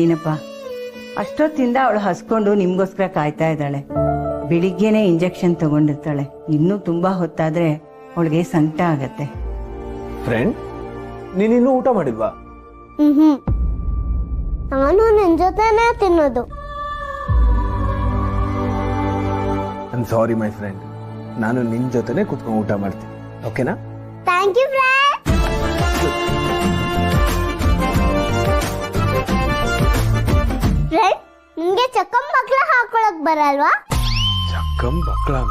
ಏನಪ್ಪ ಅಷ್ಟೊತ್ತಿಂದ ಅವಳು ಹಸ್ಕೊಂಡು ನಿಮ್ಗೋಸ್ಕರ ಕಾಯ್ತಾ ಇದ್ದಾಳೆ. ಬೆಳಿಗ್ಗೆನೆ ಇಂಜೆಕ್ಷನ್ ತಗೊಂಡಿರ್ತಾಳೆ. ಇನ್ನೂ ತುಂಬಾ ಹೊತ್ತಾದ್ರೆ ಅವಳಿಗೆ ಸಂಕಟ ಆಗತ್ತೆ. ಫ್ರೆಂಡ್, ನೀನಿನ್ನೂ ಊಟ ಮಾಡಿಲ್ವಾ? ನಾನು ನಿನ್ ಜೊತೆನೇ ತಿನ್ನೋದು. ಐಮ್ ಸಾರಿ ಮೈ ಫ್ರೆಂಡ್, ನಾನು ನಿನ್ ಜೊತೆನೆ ಕುತ್ಕೊಂಡು ಊಟ ಮಾಡ್ತೀನಿ. ಓಕೆನಾ? Thank you friend. ಫ್ರೆಂಡ್, ನಿಮ್ಗೆ ಚಕ್ಕಂ ಬಕ್ಲ ಹಾಕೊಳಕ್ ಬರಲ್ವಾ? ಚಕ್ಕಂ ಬಕ್ಲಾನ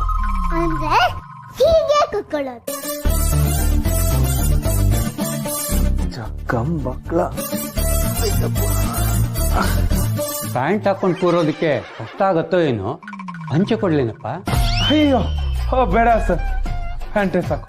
ಅಂದ್ರೆ ಹೀಗೆ ಕುತ್ಕೊಳ್ಳೋದು. ಚಕ್ಕಂ ಬಕ್ಲ ಪ್ಯಾಂಟ್ ಹಾಕೊಂಡು ಕೂರೋದಕ್ಕೆ ಕಷ್ಟ ಆಗತ್ತೋ ಏನೋ, ಹಂಚೆ ಕೊಡ್ಲೇನಪ್ಪ? ಅಯ್ಯೋ ಬೇಡ ಸರ್, ಪ್ಯಾಂಟೇ ಸಾಕು.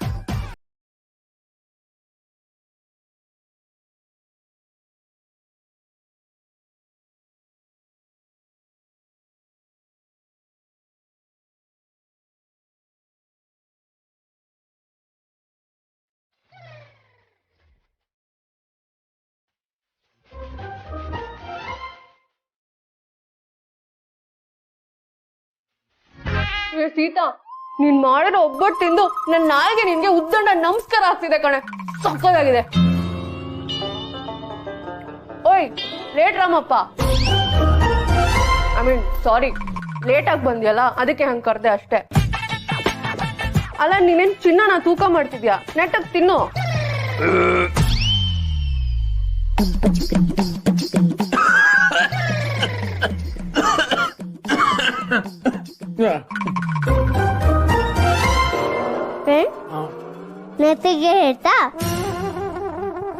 ಸೀತಾ, ನೀನ್ ಮಾಡಿರೋ ಒಬ್ಬಟ್ಟು ತಿಂದು ನನ್ನ ನಾಯಿಗೆ ನಿನ್ಗೆ ಉದ್ದಂಡ ನಮಸ್ಕಾರ ಆಗ್ತಿದೆ ಕಣೆ. ಸಕ್ಕತ್ತಾಗಿದೆ. ಓಯ್ late Ramappa, I mean sorry, late ಆಗಿ ಬಂದ್ಯಲ್ಲ ಅದಕ್ಕೆ ಹಂಗ್ ಕರ್ದೆ ಅಷ್ಟೇ. ಅಲ್ಲ, ನೀನೇನ್ ಚಿನ್ನನ ತೂಕ ಮಾಡ್ತಿದ್ಯಾ? ನೆಟ್ಟಗ್ ತಿನ್ನು. ನೆತ್ತಿಗೆ ಹೇಳ್ತಾ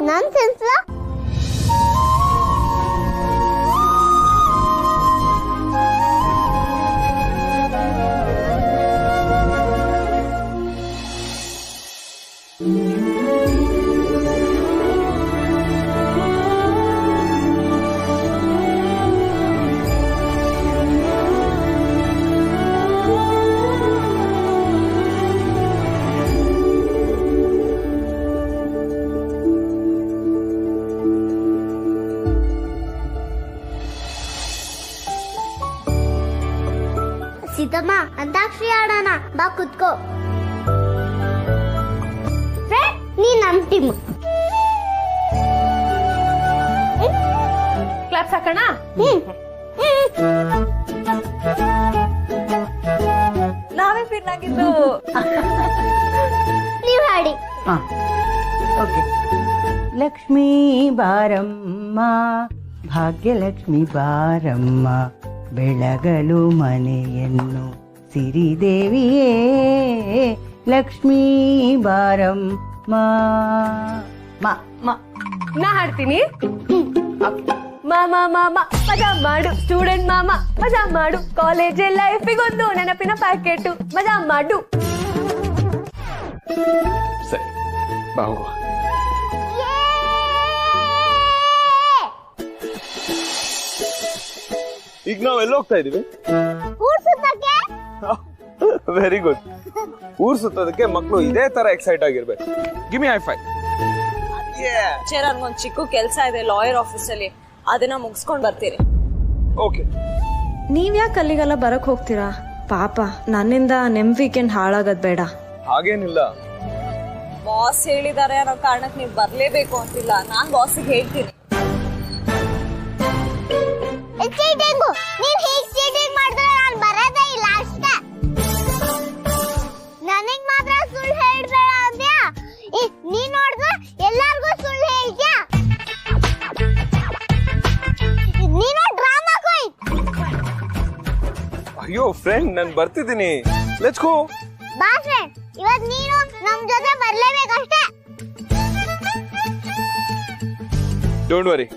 ನನ್ ಸೆನ್ಸ್ಲ ಸೀತಮ್ಮ, ಅಂತಾಕ್ಷರಿ ಆಡೋಣ ಬಾ, ಕುತ್ಕೋ. ನೀ ನಮ್ ಟೀಮ್. ಕ್ಲಾಪ್ಸ್ ಹಾಕೋಣ. ನಾವೇ ಪಿನ್ ಆಗಿದ್ದು. ನೀವ್ ಹಾಡಿ. ಓಕೆ. ಲಕ್ಷ್ಮೀ ಬಾರಮ್ಮ, ಭಾಗ್ಯಲಕ್ಷ್ಮಿ ಬಾರಮ್ಮ, ಬೆಳಗಲು ಮನೆಯನ್ನು ಸಿರಿದೇವಿಯೇ, ಲಕ್ಷ್ಮೀ ಬಾರಮ್ಮ. ನಾ ಹಾಡ್ತೀನಿ. ಮಾಮ ಮಾಮ ಮಜಾ ಮಾಡು, ಸ್ಟೂಡೆಂಟ್ ಮಾಮ ಮಜಾ ಮಾಡು, ಕಾಲೇಜ್ ಲೈಫಿಗೊಂದು ನೆನಪಿನ ಪ್ಯಾಕೆಟ್ ಮಜಾ ಮಾಡು. ಸರಿ ಬಾ ಹೋಗುವ. ಈಗ ನಾವ್ ಎಲ್ಲಿ ಹೋಗ್ತಾ ಇದೀವಿ? ಊರ್ ಸುತ್ತಕ್ಕೆ. Very good. ಊರ್ ಸುತ್ತೋದಕ್ಕೆ ಮಕ್ಕಳು ಇದೇ ತರ ಎಕ್ಸೈಟ್ ಆಗಿರ್ಬೇಕು. Give me high five. ನನ್ಗೊಂದ್ ಚಿಕ್ಕ ಕೆಲ್ಸ ಇದೆ ಲಾಯರ್ ಆಫೀಸ್ ಅಲ್ಲಿ, ಅದನ್ನ ಮುಗಿಸ್ಕೊಂಡ್ ಬರ್ತೀರಿ. ಓಕೆ. ನೀವ್ ಯಾಕೆ ಅಲ್ಲಿಗೆಲ್ಲ ಬರಕ್ ಹೋಗ್ತೀರಾ? ಪಾಪ, ನನ್ನಿಂದ ನಿಮ್ ವೀಕೆಂಡ್ ಹಾಳಾಗದ್ ಬೇಡ. ಹಾಗೇನಿಲ್ಲ, ಬಾಸ್ ಹೇಳಿದಾರೆ ಅನ್ನೋ ಕಾರಣಕ್ಕೆ ನೀವ್ ಬರ್ಲೇಬೇಕು ಅಂತಿಲ್ಲ. ನಾನ್ ಬಾಸಿಗೆ ಹೇಳ್ತೀನಿ. ನೀವ್ ಹೀಗ್ ಚೀಟಿಂಗ್ ಮಾಡಿದ್ರೆ ನಾನ್ ಬರೋದೇ ಇಲ್ಲ ಅಷ್ಟೇ. ನನಗ್ ಮಾತ್ರ ಸುಳ್ಳು ಹೇಳ್ಬೇಡ ಅಂದ್ಯಾ? ನೀನ್ ನೋಡಿದ್ರೆ ಎಲ್ಲಾರ್ಗೂ ಸುಳ್ಳು ಹೇಳ್ತ್ಯಾ? ನೀನು ಡ್ರಾಮಾ ಕ್ವೀನ್. ಅಯ್ಯೋ ಫ್ರೆಂಡ್, ನಾನ್ ಬರ್ತಿದ್ದೀನಿ. Let's go. ಬಾ ಫ್ರೆಂಡ್, ಇವತ್ ನೀನು ನಮ್ ಜೊತೆ ಬರ್ಲೇಬೇಕಷ್ಟೇ. ಡೋಂಟ್ ವರಿ,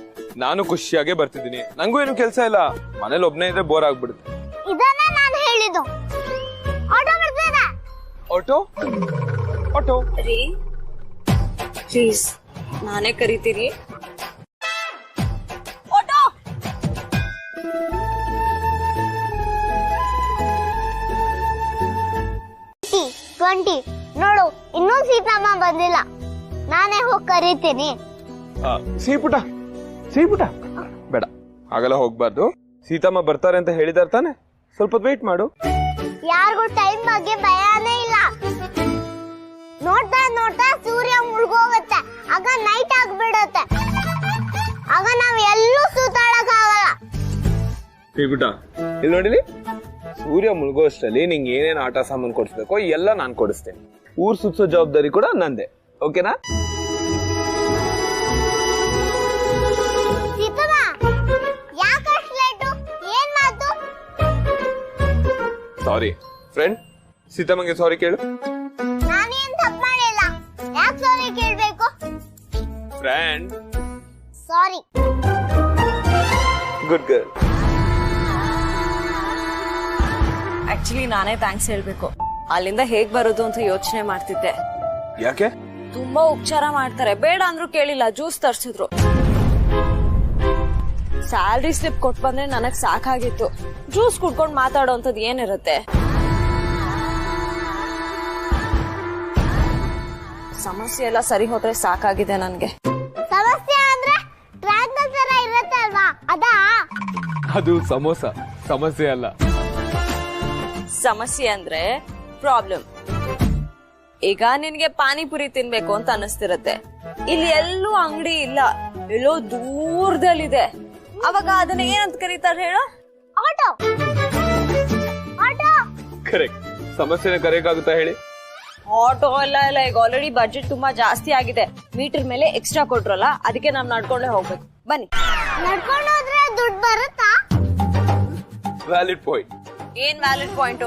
ನಾನು ಖುಷಿಯಾಗೆ ಬರ್ತಿದ್ದೀನಿ. ನಂಗೂ ಏನು ಕೆಲಸ ಇಲ್ಲ, ಮನೇಲಿ ಒಬ್ನೇ ಇದ್ರೆ ಬೋರ್ ಆಗ್ಬಿಡುತ್ತೆ. ಇದನ್ನ ನಾನು ಹೇಳಿದ್ದು. ಆಟೋ ಬರ್ತದ. ಆಟೋ ಆಟೋ ರೀ ಪ್ಲೀಸ್, ನಾನೇ ಕರಿತೀರಿ. ಆಟೋ. 20 ನೋಡು, ಇನ್ನೂ ಸೀತಮ್ಮ ಬಂದಿಲ್ಲ. ನಾನೇ ಹೋಗಿ ಕರಿತೀನಿ. ಸಿಹಿಪುಟ ಸಿಹಿಪುಟ ಬೇಡ, ಹಾಗೆಲ್ಲ ಹೋಗ್ಬಾರ್ದು. ಸೀತಮ್ಮ ಬರ್ತಾರೆ ಅಂತ ಹೇಳಿದಾರೆ ತಾನೆ, ಸ್ವಲ್ಪ ವೇಟ್ ಮಾಡು. ಯಾರಿಗೂ ಟೈಮ್ ಬಗ್ಗೆ ಭಯನೇ ಇಲ್ಲ. ನೋಡ್ತಾ ನೋಡ್ತಾ ಸೂರ್ಯ ಮುಳುಗೋಗುತ್ತೆ, ಆಗ ನೈಟ್ ಆಗ್ಬಿಡುತ್ತೆ. ಆಗ ನಾವ್ ಎಲ್ಲೂ ಸುತ್ತಾಡಕ್ ಆಗಲ್ಲ. ಸಿಹಿಪುಟ ಇಲ್ಲಿ ನೋಡಿಲಿ, ಸೂರ್ಯ ಮುಳುಗೋ ಅಷ್ಟರಲ್ಲಿ ನಿಂಗೆ ಏನೇನು ಆಟ ಸಾಮಾನು ಕೊಡಿಸ್ಬೇಕೋ ಎಲ್ಲ ನಾನು ಕೊಡಿಸ್ತೇನೆ. ಊರ್ ಸುತ್ತೋ ಜವಾಬ್ದಾರಿ ಕೂಡ ನಂದೆ, ಓಕೆನಾ? ಸೀತಮ್ಮ ಯಾಕಷ್ಟು ಲೇಟು? ಏನ್ ಮಾತು? ಸಾರಿ ಫ್ರೆಂಡ್, ಸೀತಮ್ಮಂಗೆ ಸಾರಿ ಕೇಳು. ನಾನೇನ್ ತಪ್ಪು ಮಾಡಿಲ್ಲ, ಯಾಕೆ ಸಾರಿ ಕೇಳ್ಬೇಕು? Friend sorry. Good girl. Actually ನಾನೇ ಥ್ಯಾಂಕ್ಸ್ ಹೇಳ್ಬೇಕು. ಅಲ್ಲಿಂದ ಹೇಗ್ ಬರೋದು ಅಂತ ಯೋಚನೆ ಮಾಡ್ತಿದ್ದೆ. ಯಾಕೆ? ತುಂಬಾ ಉಪಚಾರ ಮಾಡ್ತಾರೆ, ಬೇಡ ಅಂದ್ರು ಕೇಳಿಲ್ಲ, ಜ್ಯೂಸ್ ತರ್ಸಿದ್ರು. ಸ್ಯಾಲ್ರಿ ಸ್ಲಿಪ್ ಕೊಟ್ ಬಂದ್ರೆ ನನಗ್ ಸಾಕಾಗಿತ್ತು. ಜ್ಯೂಸ್ ಕುಡ್ಕೊಂಡ್ ಮಾತಾಡೋಂಥದ್ದು ಏನಿರುತ್ತೆ? ಸಮಸ್ಯೆ ಎಲ್ಲ ಸರಿ ಹೋದ್ರೆ ಸಾಕಾಗಿದೆ ನನ್ಗೆ. ಸಮಸ್ಯೆ ಅಂದ್ರೆ ಟ್ರ್ಯಾಕ್ಟರ್ ತರ ಇರುತ್ತೆ ಅಲ್ವಾ, ಅದಾ? ಅದು ಸಮೋಸ, ಸಮಸ್ಯೆ ಅಲ್ಲ. ಸಮಸ್ಯೆ ಅಂದ್ರೆ ಪ್ರಾಬ್ಲಮ್. ಈಗ ನಿನ್ಗೆ ಪಾನಿಪುರಿ ತಿನ್ಬೇಕು ಅಂತ ಅನಿಸ್ತಿರತ್ತೆ, ಇಲ್ಲಿ ಎಲ್ಲೂ ಅಂಗಡಿ ಇಲ್ಲ, ಎಲ್ಲೋ ದೂರದಲ್ಲಿದೆ. ಅವಾಗ ಅದನ್ನ ಏನಂತ ಕರೀತಾರೆ ಹೇಳೋ? ಆಟೋ. ಆಟೋ. ಕರೆಕ್ಟ್. ಸಮಸ್ಯೆನ ಕರೆಯಕ್ಕಾಗುತ್ತಾ ಹೇಳಿ? ಆಟೋ ಎಲ್ಲ ಇಲ್ಲ, ಈಗ ಆಲ್ರೆಡಿ ಬಜೆಟ್ ತುಂಬಾ ಜಾಸ್ತಿ ಆಗಿದೆ. ಮೀಟರ್ ಮೇಲೆ ಎಕ್ಸ್ಟ್ರಾ ಕೊಟ್ರಲ್ಲ, ಅದಕ್ಕೆ ನಾವ್ ನಡ್ಕೊಂಡೇ ಹೋಗ್ಬೇಕು. ಬನ್ನಿ. ನಡ್ಕೊಂಡು ಹೋದ್ರೆ ದುಡ್ಡು ಬರುತ್ತಾ? Valid point. ಏನ್ ವ್ಯಾಲಿಡ್ ಪಾಯಿಂಟ್?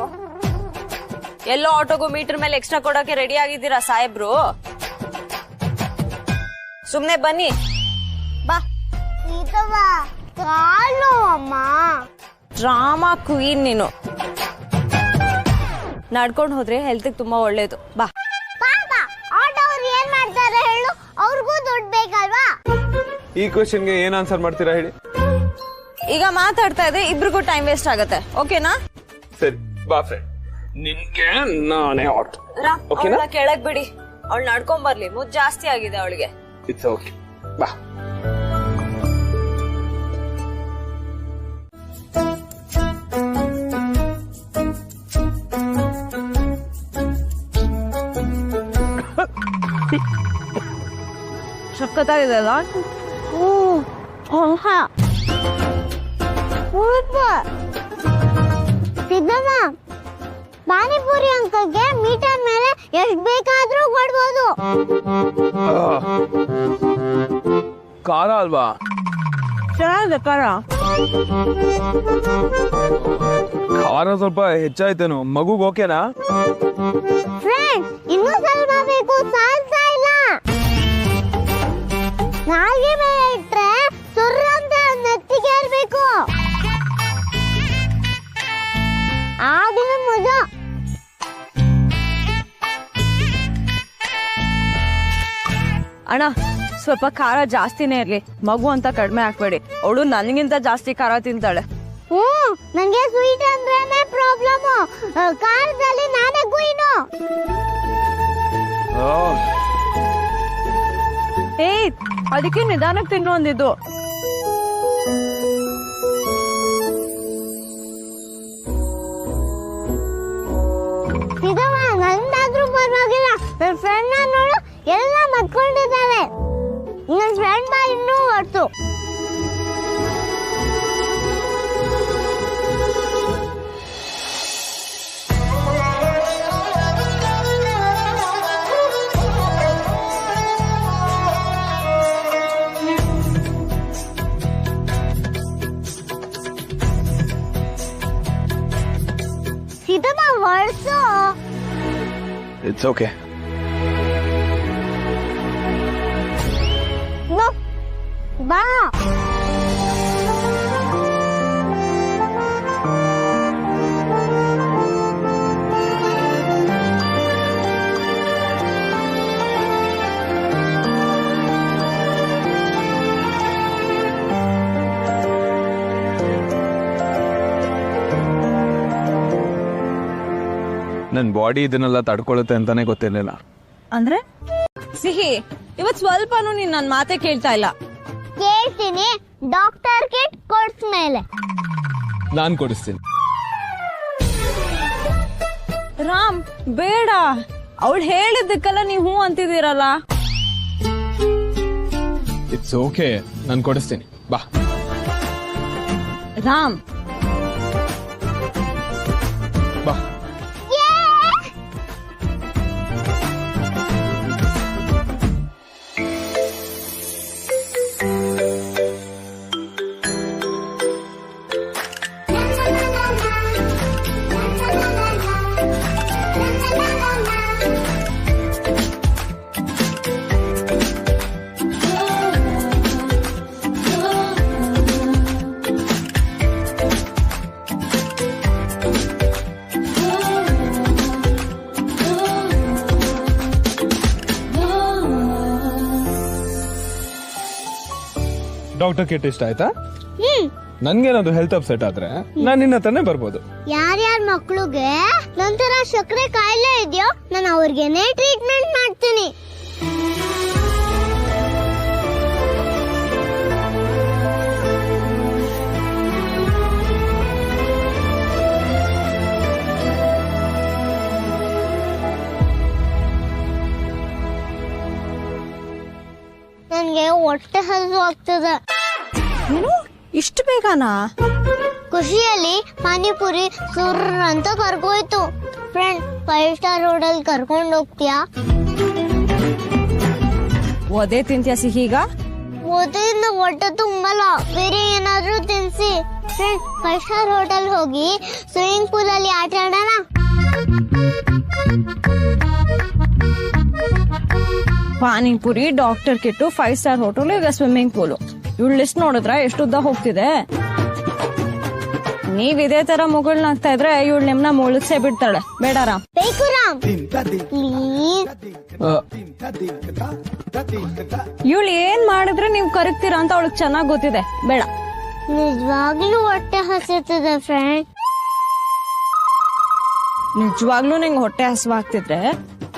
ಎಲ್ಲೋ ಆಟೋಗೂ ಮೀಟರ್ ಮೇಲೆ ಎಕ್ಸ್ಟ್ರಾ ಕೊಡೋಕೆ ರೆಡಿ ಆಗಿದ್ದೀರಾ ಸಾಹೇಬ್ರು? ಸುಮ್ನೆ ಬನ್ನಿ. ಬಾ. ಸೀತವ್ವ ಕಾಲು ಅಮ್ಮ. ಡ್ರಾಮಾ ಕ್ವೀನ್ ನೀನು. ನಡ್ಕೊಂಡು ಹೋದ್ರೆ ಹೆಲ್ತ್ ತುಂಬಾ ಒಳ್ಳೇದು. ಬಾ. ಪಾಪ ಆಟೋ ಅವ್ರು ಏನ್ ಮಾಡ್ತಾರೆ ಹೇಳು? ಅವ್ರಿಗೂ ದುಡ್ಡು ಬೇಕಲ್ವಾ? ಈ ಕ್ವೆಶ್ಚನ್ಗೆ ಏನ್ ಆನ್ಸರ್ ಮಾಡ್ತೀರಾ ಹೇಳಿ? ಈಗ ಮಾತಾಡ್ತಾ ಇದ್ರೆ ಇಬ್ರಿಗೂ ಟೈಮ್ ವೇಸ್ಟ್ ಆಗತ್ತೆ, ಓಕೆನಾ? ಸರಿ ಬಾ ಫ್ರೆಂಡ್, ನಿನ್ಗೆ ನಾನೇ ಆಟೋ. ಓಕೆನಾ? ಅವಳ ಕೆಳಗ್ ಬಿಡಿ, ಅವಳು ನಡ್ಕೊಂಡ್ ಬರ್ಲಿ, ಮುದ್ದು ಜಾಸ್ತಿ ಆಗಿದೆ ಅವಳಿಗೆ. ಇಟ್ಸ್ ಓಕೆ, ಬಾ. ಸಕ್ಕತ್ತಾಗಿದೆ ಅಲ್ಲ? ಸಿದ್ದಮ್ಮ, ಪಾನಿಪುರಿ ಅಂಕಲ್ಗೆ ಮೀಟರ್ ಮೇಲೆ ಎಷ್ಟು ಬೇಕಾದ್ರೂ ಕೊಡ್ಬೋದು. ಖಾರ ಅಲ್ವಾ? ಚೆನ್ನಾಗಿದೆ ಖಾರ. ಖಾರ ಸ್ವಲ್ಪ ಹೆಚ್ಚಾಯ್ತೇನು? ಮಗುಗ್ ಓಕೆನಾ? ಫ್ರೆಂಡ್, ಇನ್ನೂ ಸ್ವಲ್ಪ ಬೇಕು, ಸಾಲ್ತಾ ಇಲ್ಲ. ನಾಲ್ಗೆ ಮೇಲೆ ಇಟ್ರೆ ಸುರ್ರ ಅಂತ ನೆತ್ತಿಗೆ ಇರ್ಬೇಕು, ಆಗಿನ ಮಜಾ. ಅಣ್ಣ, ಸ್ವಲ್ಪ ಖಾರ ಜಾಸ್ತಿನೇ ಇರ್ಲಿ, ಮಗು ಅಂತ ಕಡಿಮೆ ಹಾಕ್ಬೇಡಿ. ಅವಳು ನನಗಿಂತ ಜಾಸ್ತಿ ಖಾರ ತಿಂತಾಳೆ. ನಂಗೆ ಸ್ವೀಟ್ ಅಂದ್ರೇನೆ ಪ್ರಾಬ್ಲಮ್, ಖಾರದಲ್ಲಿ ನಾನೇ ಗುಯಿನು. ಏಯ್, ಅದಕ್ಕೆ ನಿಧಾನಕ್ಕೆ ತಿನ್ನು ಅಂದಿದ್ದು. ಇದವ ನಂದಾದ್ರೂ ಪರವಾಗಿಲ್ಲ, ನನ್ನ ಫ್ರೆಂಡ್ ನೋಡು ಎಲ್ಲ ಮತ್ಕೊಂಡಿದ್ದಾಳೆ. ನನ್ನ ಫ್ರೆಂಡ್ ಬಾ ಇನ್ನೂ ಹೊರ್ತು. ಸೀತಮ್ಮ ವರ್ಸು. It's okay. ಬಾ. ನನ್ ಬಾಡಿ ಇದನ್ನೆಲ್ಲ ತಡ್ಕೊಳ್ಳುತ್ತೆ ಅಂತಾನೆ ಗೊತ್ತಿರ್ಲಿಲ್ಲ. ಅಂದ್ರೆ ಸಿಹಿ ಇವತ್ ಸ್ವಲ್ಪನೂ ನೀನ್ ನನ್ ಮಾತೆ ಕೇಳ್ತಾ ಇಲ್ಲ. ಕೇಳ್ತೀನಿ, ಡಾಕ್ಟರ್ ಕಿಟ್ ಕೊಡ್ಸ್ಮೇಲೆ. ನಾನ್ ಕೊಡಿಸ್ತೀನಿ. ರಾಮ್ ಬೇಡ, ಅವಳು ಹೇಳಿದ್ದಕ್ಕೆಲ್ಲ ನೀವು ಹೂ ಅಂತಿದ್ದೀರಲ್ಲ. ಇಟ್ಸ್ ಓಕೆ, ನಾನ್ ಕೊಡಿಸ್ತೀನಿ, ಬಾ. ರಾಮ್ ಬಾ. ಡಾಕ್ಟರ್ ಕಿಟ್ ಇಷ್ಟ ಆಯ್ತಾ? ನನ್ಗೇನಾದ್ರು ಹೆಲ್ತ್ ಅಪ್ಸೆಟ್ ಆದ್ರೆ ನಾನ್ ನಿನ್ನ ಹತ್ರನೇ ಬರ್ಬೋದು. ಯಾರ್ಯಾರ ಮಕ್ಳಿಗೆ ನಂತರ ಸಕ್ಕರೆ ಕಾಯಿಲೆ ಇದೆಯೋ ನಾನು ಅವ್ರಿಗೆನೆ ಟ್ರೀಟ್ಮೆಂಟ್ ಮಾಡ್ತೀನಿ. ನನ್ಗೆ ಹೊಟ್ಟೆ ಹಸು ಆಗ್ತದೆ. ಏನು ಇಷ್ಟು ಬೇಗನಾ? ಖುಷಿಯಲ್ಲಿ ಪಾನಿಪುರಿ ಸುರ್ ಅಂತ ಕರ್ಕೋಯ್ತು. ಫ್ರೆಂಡ್ 5 ಸ್ಟಾರ್ ಹೋಟೆಲ್ ಕರ್ಕೊಂಡು ಹೋಗ್ತೀಯಾ? ಒದೆ ತಿಂತ್ಯಾ ಸಿಹೀಗ? ಓದಿಂದ ಹೊಟ್ಟೆ ತುಂಬಲ್ಲ, ಬೇರೆ ಏನಾದ್ರೂ ತಿನ್ಸಿ. ಫ್ರೆಂಡ್ 5 ಸ್ಟಾರ್ ಹೋಟೆಲ್ ಹೋಗಿ ಸ್ವಿಮ್ಮಿಂಗ್ ಪೂಲ್ ಅಲ್ಲಿ ಆಟ ಆಡೋಣ. Panipuri, doctor Kittu, 5 star hotel, ಈಗ ಸ್ವಿಮ್ಮಿಂಗ್ ಪೂಲು. ಇವಳು ಲಿಸ್ಟ್ ನೋಡಿದ್ರ ಎಷ್ಟು ಉದ್ದ ಹೋಗ್ತಿದೆ. ನೀವ್ ಇದೇ ತರ ಮುಗುಳ್ನಾಗ್ತಾ ಇದ್ರೆ ಇವಳು ನಿಮ್ನ ಮುಳುಗ್ಸೇ ಬಿಡ್ತಾಳೆ. ಬೇಡ ರಾಮ್. ಬೇಕು ರಾಮ್, ಪ್ಲೀಸ್. ಇವಳು ಏನ್ ಮಾಡಿದ್ರೆ ನೀವ್ ಕರಗ್ತೀರಾ ಅಂತ ಅವಳಿಗೆ ಚೆನ್ನಾಗ್ ಗೊತ್ತಿದೆ. ಬೇಡ. ನಿಜವಾಗ್ಲೂ ಹೊಟ್ಟೆ ಹಸಿರ್ತದೆ ಫ್ರೆಂಡ್. ನಿಜವಾಗ್ಲೂ ನಿಂಗೆ ಹೊಟ್ಟೆ ಹಸುವಾಗ್ತಿದ್ರೆ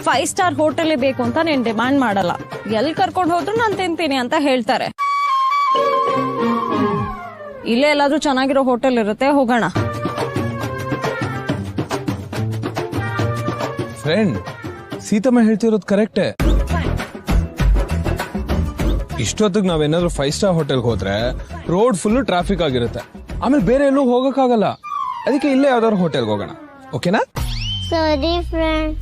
5 ಸ್ಟಾರ್ ಹೋಟೆಲ್ ಬೇಕು ಅಂತ ನೀನ್ ಡಿಮಾಂಡ್ ಮಾಡಲ್ಲ. ಎಲ್ಲಿ ಕರ್ಕೊಂಡು ಹೋದ್ರು ನಾನ್ ತಿಂತೀನಿ ಅಂತ ಹೇಳ್ತಾರೆ. ಇಲ್ಲೇ ಎಲ್ಲಾದ್ರೂ ಚೆನ್ನಾಗಿರೋ ಹೋಟೆಲ್ ಇರುತ್ತೆ, ಹೋಗೋಣ. ಫ್ರೆಂಡ್, ಸೀತಮ್ಮ ಹೇಳ್ತಿರೋದು ಕರೆಕ್ಟೇ. ಇಷ್ಟೊತ್ತಿಗೆ ನಾವೇನಾದ್ರೂ 5 ಸ್ಟಾರ್ ಹೋಟೆಲ್ಗೆ ಹೋದ್ರೆ ರೋಡ್ ಫುಲ್ ಟ್ರಾಫಿಕ್ ಆಗಿರುತ್ತೆ, ಆಮೇಲೆ ಬೇರೆ ಎಲ್ಲೂ ಹೋಗಕ್ಕಾಗಲ್ಲ. ಅದಕ್ಕೆ ಇಲ್ಲೇ ಯಾವ್ದಾದ್ರು ಹೋಟೆಲ್ಗೆ ಹೋಗೋಣ, ಓಕೆನಾ? ಸರಿ ಫ್ರೆಂಡ್.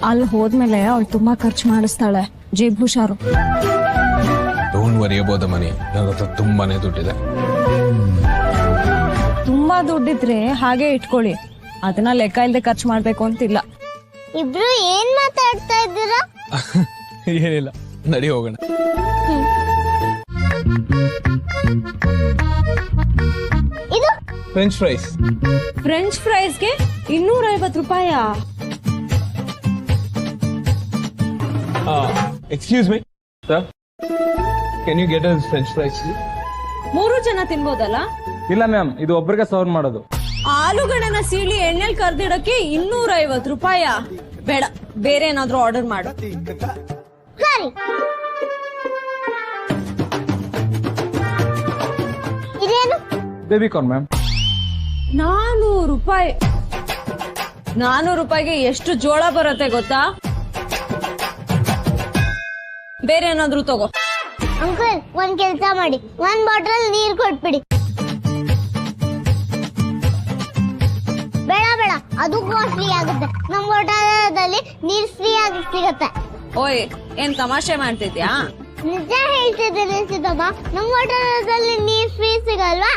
ಅಲ್ಲಿ ಹೋದ್ಮೇಲೆ ಅವಳು ತುಂಬಾ ಖರ್ಚು ಮಾಡಿಸ್ತಾಳೆ. ಜೇಬ್ ಹುಷಾರು. Don't worry about the money, ನನ್ನ ಹತ್ರ ತುಂಬಾನೇ ದುಡ್ಡಿದೆ. ತುಂಬಾ ದುಡ್ಡಿದ್ರೆ ಹಾಗೆ ಇಟ್ಕೊಳ್ಳಿ, ಅದನ್ನ ಲೆಕ್ಕ ಇಲ್ದೆ ಖರ್ಚು ಮಾಡ್ಬೇಕು ಅಂತಿಲ್ಲ. ಇಬ್ರು ಏನ್ ಮಾತಾಡ್ತಾ ಇದ್ದೀರಾ? ಏನಿಲ್ಲ, ನಡಿ ಹೋಗೋಣ. ಇದು ಫ್ರೆಂಚ್ ಫ್ರೈಸ್. ಫ್ರೆಂಚ್ ಫ್ರೈಸ್ಗೆ 250 ರೂಪಾಯ? Excuse me sir, can you get us French fries? 3 ಜನ ತಿನ್ಬೋದಲ್ಲ? ಇಲ್ಲ ಮ್ಯಾಮ್, ಇದು ಒಬ್ಬರಿಗೆ ಸರ್ವ್ ಮಾಡೋದು. ಆಲೂಗಡ್ಡೆನ ಸೀಳಿ ಎಣ್ಣೆಲ್ ಕರ್ದಿಡಕ್ಕೆ 250 ರೂಪಾಯ? ಬೇಡ, ಬೇರೆ ಏನಾದ್ರೂ ಆರ್ಡರ್ ಮಾಡು. ಸರಿ. ಇದೇನು? Baby corn ma'am. 400 ರೂಪಾಯಿ. 400 ರೂಪಾಯಿಗೆ ಎಷ್ಟು ಜೋಳ ಬರುತ್ತೆ ಗೊತ್ತಾ? ಬೇರೆ ಏನಾದ್ರೂ ತಗೋ. ಅಂಕಲ್, ಒಂದ್ ಕೆಲ್ಸ ಮಾಡಿ, 1 ಬಾಟಲ್ ನೀರ್ ಕೊಟ್ಬಿಡಿ. ಬೇಡ ಬೇಡ, ಅದು ಕಾಸ್ಟ್ಲಿ ಆಗುತ್ತೆ. ನಮ್ ಹೋಟೆಲಲ್ಲಿ ನೀರ್ ಫ್ರೀ ಆಗಿ ಸಿಗತ್ತೆ. ಓಯ್, ಏನ್ ತಮಾಷೆ ಮಾಡ್ತಿದ್ಯಾ? ನಿಜ ಹೇಳ್ತಿದ್ದೀನಿ ಸಿದ್ದಮ್ಮ, ನಮ್ ಹೋಟೆಲಲ್ಲಿ ನೀರ್ ಫ್ರೀ ಸಿಗಲ್ವಾ?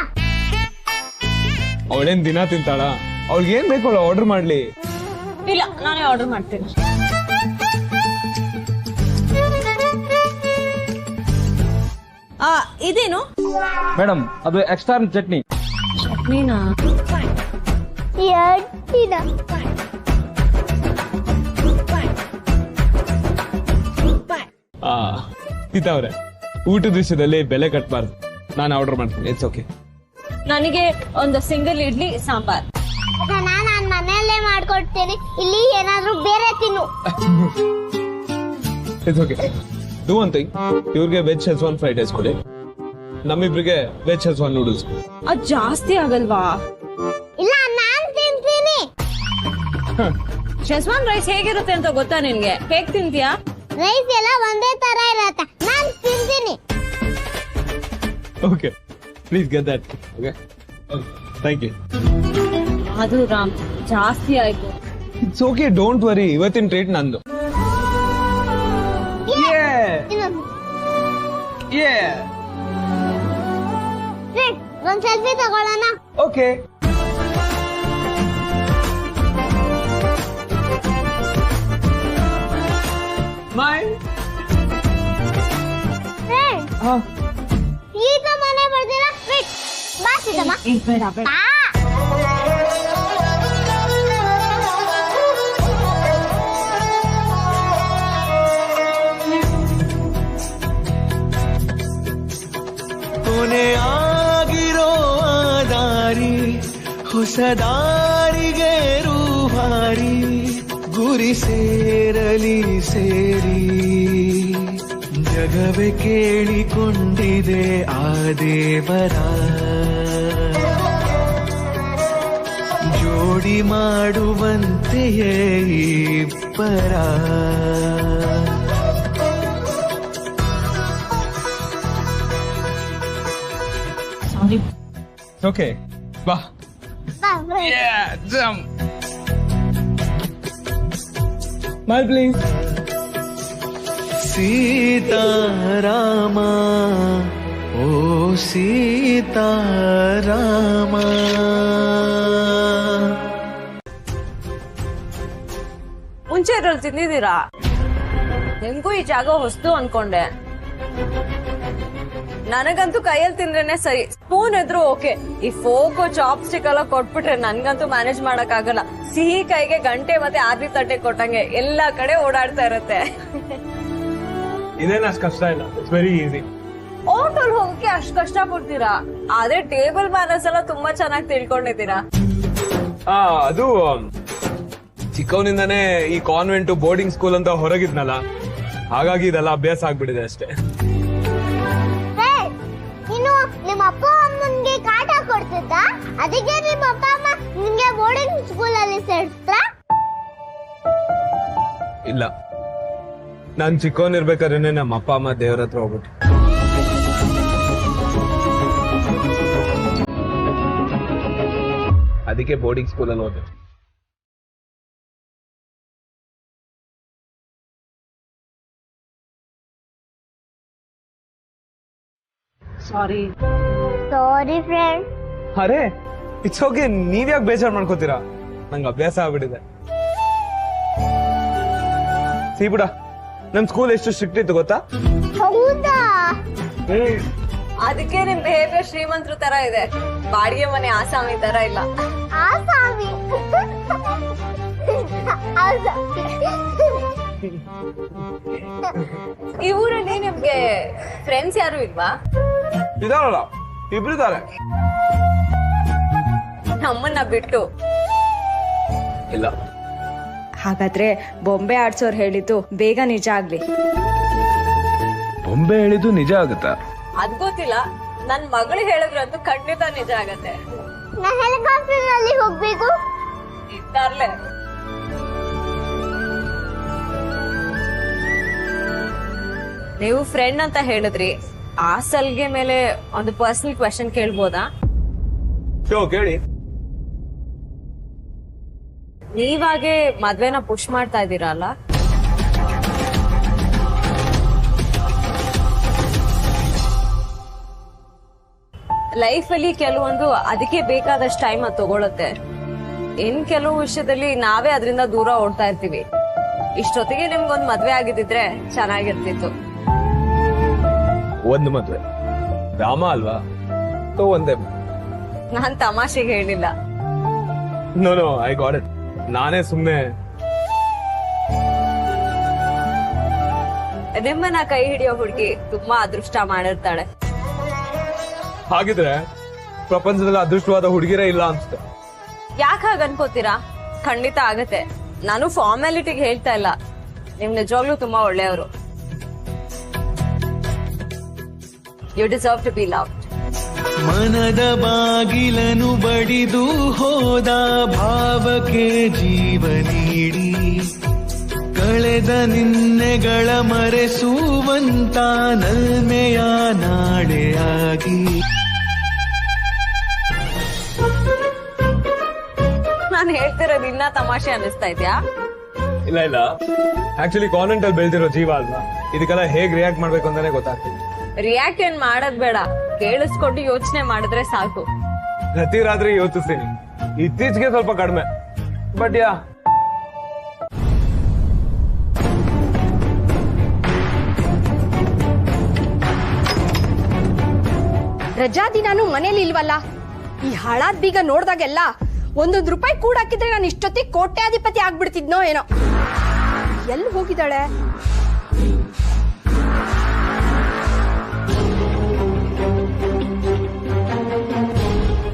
ಅವಳೇನ್ ದಿನ ತಿಂತಾಳ? ಅವಳಿಗೆ ಏನ್ ಬೇಕು ಅವಳು ಆರ್ಡರ್ ಮಾಡ್ಲಿ. ಇಲ್ಲ, ನಾನೇ ಆರ್ಡರ್ ಮಾಡ್ತೀನಿ. ಇದೇನು ಮೇಡಮ್? ಅದು ಎಕ್ಸ್ಟ್ರಾ ಚಟ್ನಿ. ಚಟ್ನಿನಾ? ಸೀತಾವ್ರೆ, ಊಟದ ವಿಷಯದಲ್ಲಿ ಬೆಲೆ ಕಟ್ಬಾರ್ದು. ನಾನು ಆರ್ಡರ್ ಮಾಡ್ತೀನಿ, ಇಟ್ಸ್ ಓಕೆ. ನನಗೆ ಒಂದು ಸಿಂಗಲ್ ಇಡ್ಲಿ ಸಾಂಬಾರ್. ನಾನ್ ಮನೆಯಲ್ಲೇ ಮಾಡ್ತೀನಿ. ಮಾಡ್ಕೊಡ್ತೇನೆ, ಇಲ್ಲಿ ಏನಾದ್ರೂ ಬೇರೆ ತಿನ್ನು. It's okay. Do one thing, ಇವ್ರಿಗೆ ವೆಜ್ ಶೆಜ್ವಾನ್ ಫ್ರೈಡ್ ರೈಸ್ ಕೊಡಿ, ನಮ್ಮಿಬ್ರಿಗೆ ವೆಜ್ ಶೆಜ್ವಾನ್ ನೂಡಲ್ಸ್. ಅದ್ ಜಾಸ್ತಿ ಆಗಲ್ವಾ? ಇಲ್ಲ, ನಾನ್ ತಿಂತೀನಿ. ಶೆಜ್ವಾನ್ ರೈಸ್ ಹೇಗಿರುತ್ತೆ ಅಂತ ಗೊತ್ತಾ ನಿನ್ಗೆ? ಹೇಗ್ ತಿಂತೀಯಾ? ರೈಸ್ ಎಲ್ಲ ಒಂದೇ ತರ ಇರತ್ತೆ, ನಾನ್ ತಿಂತೀನಿ. Okay, please get that. Okay, thank you. ಅದು ರಾಮ್, ಜಾಸ್ತಿ ಆಯ್ತು. ಇಟ್ಸ್ ಓಕೆ, ಡೋಂಟ್ ವರಿ, ಇವತ್ತಿನ ಟ್ರೀಟ್ ನಂದು. ಒಂದ್ ಸೆಲ್ಫಿ ತಗೊಳ್ಳೋಣ. ಓಕೆ. ಈಗ ಮನೆ ಬರ್ತೀರಾ? ಬಾ ಸೀತಮ್ಮ. ಬಾ. ಕೊನೆ ಆಗಿರೋ ದಾರಿ ಹೊಸ ದಾರಿಗೆ ರೂವಾರಿ, ಗುರಿ ಸೇರಲಿ ಸೇರಿ ಜಗವೇ ಕೇಳಿಕೊಂಡಿದೆ ಆ ದೇವರ, ಜೋಡಿ ಮಾಡುವಂತೆಯೇ ಇಬ್ಬರ. ಓಕೆ, ಬಾ. Smile please. ಸೀತಾರಾಮ ಓ ಸೀತಾರಾಮ. ಮುಂಚೆ ಇದ್ರಲ್ಲಿ ತಿಂದಿದ್ದೀರಾ? ನಿಮ್ಗೂ ಈ ಜಾಗ ಹೊಸ್ತು ಅನ್ಕೊಂಡೆ. ನನಗಂತೂ ಕೈಯಲ್ಲಿ ತಿಂದ್ರೇನೆ ಸರಿ, ಸ್ಪೂನ್ ಇದ್ರು ಓಕೆ. ಈ ಫೋಕು ಚಾಪ್ ಸ್ಟಿಕ್ ಎಲ್ಲ ಕೊಟ್ಬಿಟ್ರೆ ನನ್ಗಂತೂ ಮ್ಯಾನೇಜ್ ಮಾಡಕ್ ಆಗಲ್ಲ. ಸಿಹಿ ಕೈಗೆ ಗಂಟೆ ಮತ್ತೆ ಆರ್ತಿ ತಟ್ಟೆ ಕೊಟ್ಟಂಗೆ ಎಲ್ಲಾ ಕಡೆ ಓಡಾಡ್ತಾ ಇರುತ್ತೆ. ಇದೇನು ಅಷ್ಟು ಕಷ್ಟ ಇಲ್ಲ, ಇಟ್ಸ್ ವೆರಿ ಈಸಿ. ಹೋಟೆಲ್ ಹೋಗಕ್ಕೆ ಅಷ್ಟ್ ಕಷ್ಟ ಪಡ್ತೀರಾ, ಆದ್ರೆ ಟೇಬಲ್ ಮ್ಯಾನರ್ಸ್ ಎಲ್ಲ ತುಂಬಾ ಚೆನ್ನಾಗಿ ತಿಳ್ಕೊಂಡಿದ್ದೀರಾ. ಅದು ಚಿಕ್ಕವನಿಂದಾನೇ ಈ ಕಾನ್ವೆಂಟ್ ಬೋರ್ಡಿಂಗ್ ಸ್ಕೂಲ್ ಅಂತ ಹೊರಗಿದ್ನಲ್ಲ, ಹಾಗಾಗಿ ಇದೆಲ್ಲ ಅಭ್ಯಾಸ ಆಗ್ಬಿಟ್ಟಿದೆ ಅಷ್ಟೇ. ನೀನು ನಿಮ್ಮ ಅಪ್ಪ ಅಮ್ಮನ್ಗೆ ಕಾಟ ಕೊಡ್ತಿದ್ದ, ಅದಕ್ಕೆ ನಿಮ್ಮ ಅಪ್ಪ ಅಮ್ಮ ನಿನ್ಗೆ ಬೋರ್ಡಿಂಗ್ ಸ್ಕೂಲ್ ಅಲ್ಲಿ ಸೇರಿಸ್ತಾ? ಇಲ್ಲ, ನಾನ್ ಚಿಕ್ಕವನಿರ್ಬೇಕಾದ್ರೆ ನಮ್ಮ ಅಪ್ಪ ಅಮ್ಮ ದೇವ್ರ ಹತ್ರ ಹೋಗ್ಬಿಟ್ಟು. ಅದಕ್ಕೆ ಬೋರ್ಡಿಂಗ್ ಸ್ಕೂಲಲ್ಲಿ ಹೋದೆ. ಸಾರಿ ಫ್ರೆಂಡ್. ಅರೆ ಇಟ್ಸ್ ಓಕೆ, ನೀವ್ಯಾಕೆ ಬೇಜಾರ್ ಮಾಡ್ಕೋತೀರಾ? ನಂಗೆ ಅಭ್ಯಾಸ ಆಗ್ಬಿಟ್ಟಿದೆ. ಸಿಬಿಡ, ನಮ್ ಸ್ಕೂಲ್ ಎಷ್ಟು ಸ್ಟ್ರಿಕ್ಟ್ ಇತ್ತು ಗೊತ್ತಾ? ಹೌದಾ? ಅದಕ್ಕೆ ನಿಮ್ ಬಿಹೇವಿಯರ್ ಶ್ರೀಮಂತರ ತರ ಇದೆ, ಬಾಡಿಗೆ ಮನೆ ಆಸಾಮಿ ತರ ಇಲ್ಲ. ಆಸಾಮಿ? ಈ ಊರಲ್ಲಿ ನಿಮ್ಗೆ ಫ್ರೆಂಡ್ಸ್ ಯಾರು ಇಲ್ವಾ? ಇದಾರಲ್ಲ, ಇಬ್ರಿದ್ದಾರೆ. ನಮ್ಮನ್ನ ಬಿಟ್ಟು. ಇಲ್ಲ. ಹಾಗಾದ್ರೆ ಬೊಂಬೆ ಆಡ್ಸೋರ್ ಹೇಳಿದ್ದು ಬೇಗ ನಿಜ ಆಗ್ಲಿ. ಬೊಂಬೆ ಹೇಳಿದ್ದು ನಿಜ ಆಗುತ್ತಾ? ಅದ್ ಗೊತ್ತಿಲ್ಲ, ನನ್ ಮಗಳು ಹೇಳಿದ್ರಂತೂ ಖಂಡಿತ ನಿಜ ಆಗತ್ತೆ. ನಾ ಹೆಲಿಕಾಪ್ಟರ್ ಅಲ್ಲಿ ಹೋಗ್ಬೇಕು. ಇದ್ದಾರ್ಲೆ. ನೀವು ಫ್ರೆಂಡ್ ಅಂತ ಹೇಳಿದ್ರಿ, ಆ ಸಲ್ಗೆ ಮೇಲೆ ಒಂದು ಪರ್ಸನಲ್ ಕ್ವೆಶ್ಚನ್ ಕೇಳ್ಬೋದಾ? ಕೇಳಿ. ನೀವಾಗೆ ಮದ್ವೆನ ಪುಷ್ ಮಾಡ್ತಾ ಇದ್ದೀರಲ್ಲ, ಲೈಫ್ ಅಲ್ಲಿ ಕೆಲವೊಂದು ಅದಕ್ಕೆ ಬೇಕಾದಷ್ಟು ಟೈಮ್ ಅದು ತಗೊಳುತ್ತೆ. ಇನ್ ಕೆಲವು ವಿಷಯದಲ್ಲಿ ನಾವೇ ಅದರಿಂದ ದೂರ ಓಡ್ತಾ ಇರ್ತೀವಿ. ಇಷ್ಟೊತ್ತಿಗೆ ನಿಮ್ಗೊಂದ್ ಮದ್ವೆ ಆಗಿದ್ದಿದ್ರೆ ಚೆನ್ನಾಗಿರ್ತಿತ್ತು. ಒಂದು ಮದ್ವೆ ರಾಮ ಅಲ್ವಾ, ಒಂದೇ. ನಾನ್ ತಮಾಷೆಗೆ ಹೇಳಿಲ್ಲ. No I got it. ನಾನೇ ಸುಮ್ನೆ ನಿಮ್ಮನ್ನ ಕೈ ಹಿಡಿಯೋ ಹುಡುಗಿ ತುಂಬಾ ಅದೃಷ್ಟ ಮಾಡಿರ್ತಾಳೆ. ಹಾಗಿದ್ರೆ ಪ್ರಪಂಚದಲ್ಲಿ ಅದೃಷ್ಟವಾದ ಹುಡುಗಿರೇ ಇಲ್ಲ ಅನ್ಸುತ್ತೆ. ಯಾಕೆ ಹಾಗ ಅನ್ಕೋತೀರಾ? ಖಂಡಿತ ಆಗತ್ತೆ. ನಾನು ಫಾರ್ಮಾಲಿಟಿಗೆ ಹೇಳ್ತಾ ಇಲ್ಲ, ನೀವ್ ನಿಜವಾಗ್ಲೂ ತುಂಬಾ ಒಳ್ಳೆಯವರು. You deserve to be loved. ಮನದ ಬಾಗಿಲನು ಬಡಿದು ಹೋದ ಭಾವಕ್ಕೆ ಜೀವ ನೀಡಿ ಕಳೆದ ನಿನ್ನೆಗಳ ಮರೆಸುವಂತ ನಲ್ಮೆಯ ನಾಳೆಯಾಗಿ. ನಾನು ಹೇಳ್ತಿರೋದು ಇನ್ನ ತಮಾಷೆ ಅನ್ನಿಸ್ತಾ ಇದ್ಯಾ? ಇಲ್ಲ ಇಲ್ಲ, ಆಕ್ಚುಲಿ ಕಾನ್ವೆಂಟ್ ಅಲ್ಲಿ ಬೆಳೆದಿರೋ ಜೀವ ಅಲ್ವಾ, ಇದಕ್ಕೆಲ್ಲ ಹೇಗ್ ರಿಯಾಕ್ಟ್ ಮಾಡ್ಬೇಕು ಅಂತಾನೆ ಗೊತ್ತಾಗ್ತಿಲ್ಲ. ರಿಯಾಕ್ಟ್ ಏನ್ ಮಾಡೋದ್ ಬೇಡ, ಕೇಳಿಸ್ಕೊಂಡು ಯೋಚನೆ ಮಾಡಿದ್ರೆ ಸಾಕು. ಪ್ರತಿ ರಾತ್ರಿ ಯೋಚಿಸ್ತೀನಿ, ಇತ್ತೀಚೆಗೆ ಸ್ವಲ್ಪ ಕಡಿಮೆ, ಬಟ್ ಯಾ. ರಜಾ ದಿನಾನು ಮನೇಲಿ ಇಲ್ವಲ್ಲ, ಈ ಹಳಾದ್ ಬೀಗ ನೋಡ್ದಾಗೆಲ್ಲ ಒಂದೊಂದು ರೂಪಾಯಿ ಕೂಡ ಹಾಕಿದ್ರೆ ನಾನು ಇಷ್ಟೊತ್ತಿಗೆ ಕೋಟ್ಯಾಧಿಪತಿ ಆಗ್ಬಿಡ್ತಿದ್ನೋ ಏನೋ. ಎಲ್ಲಿ ಹೋಗಿದ್ದಾಳೆ?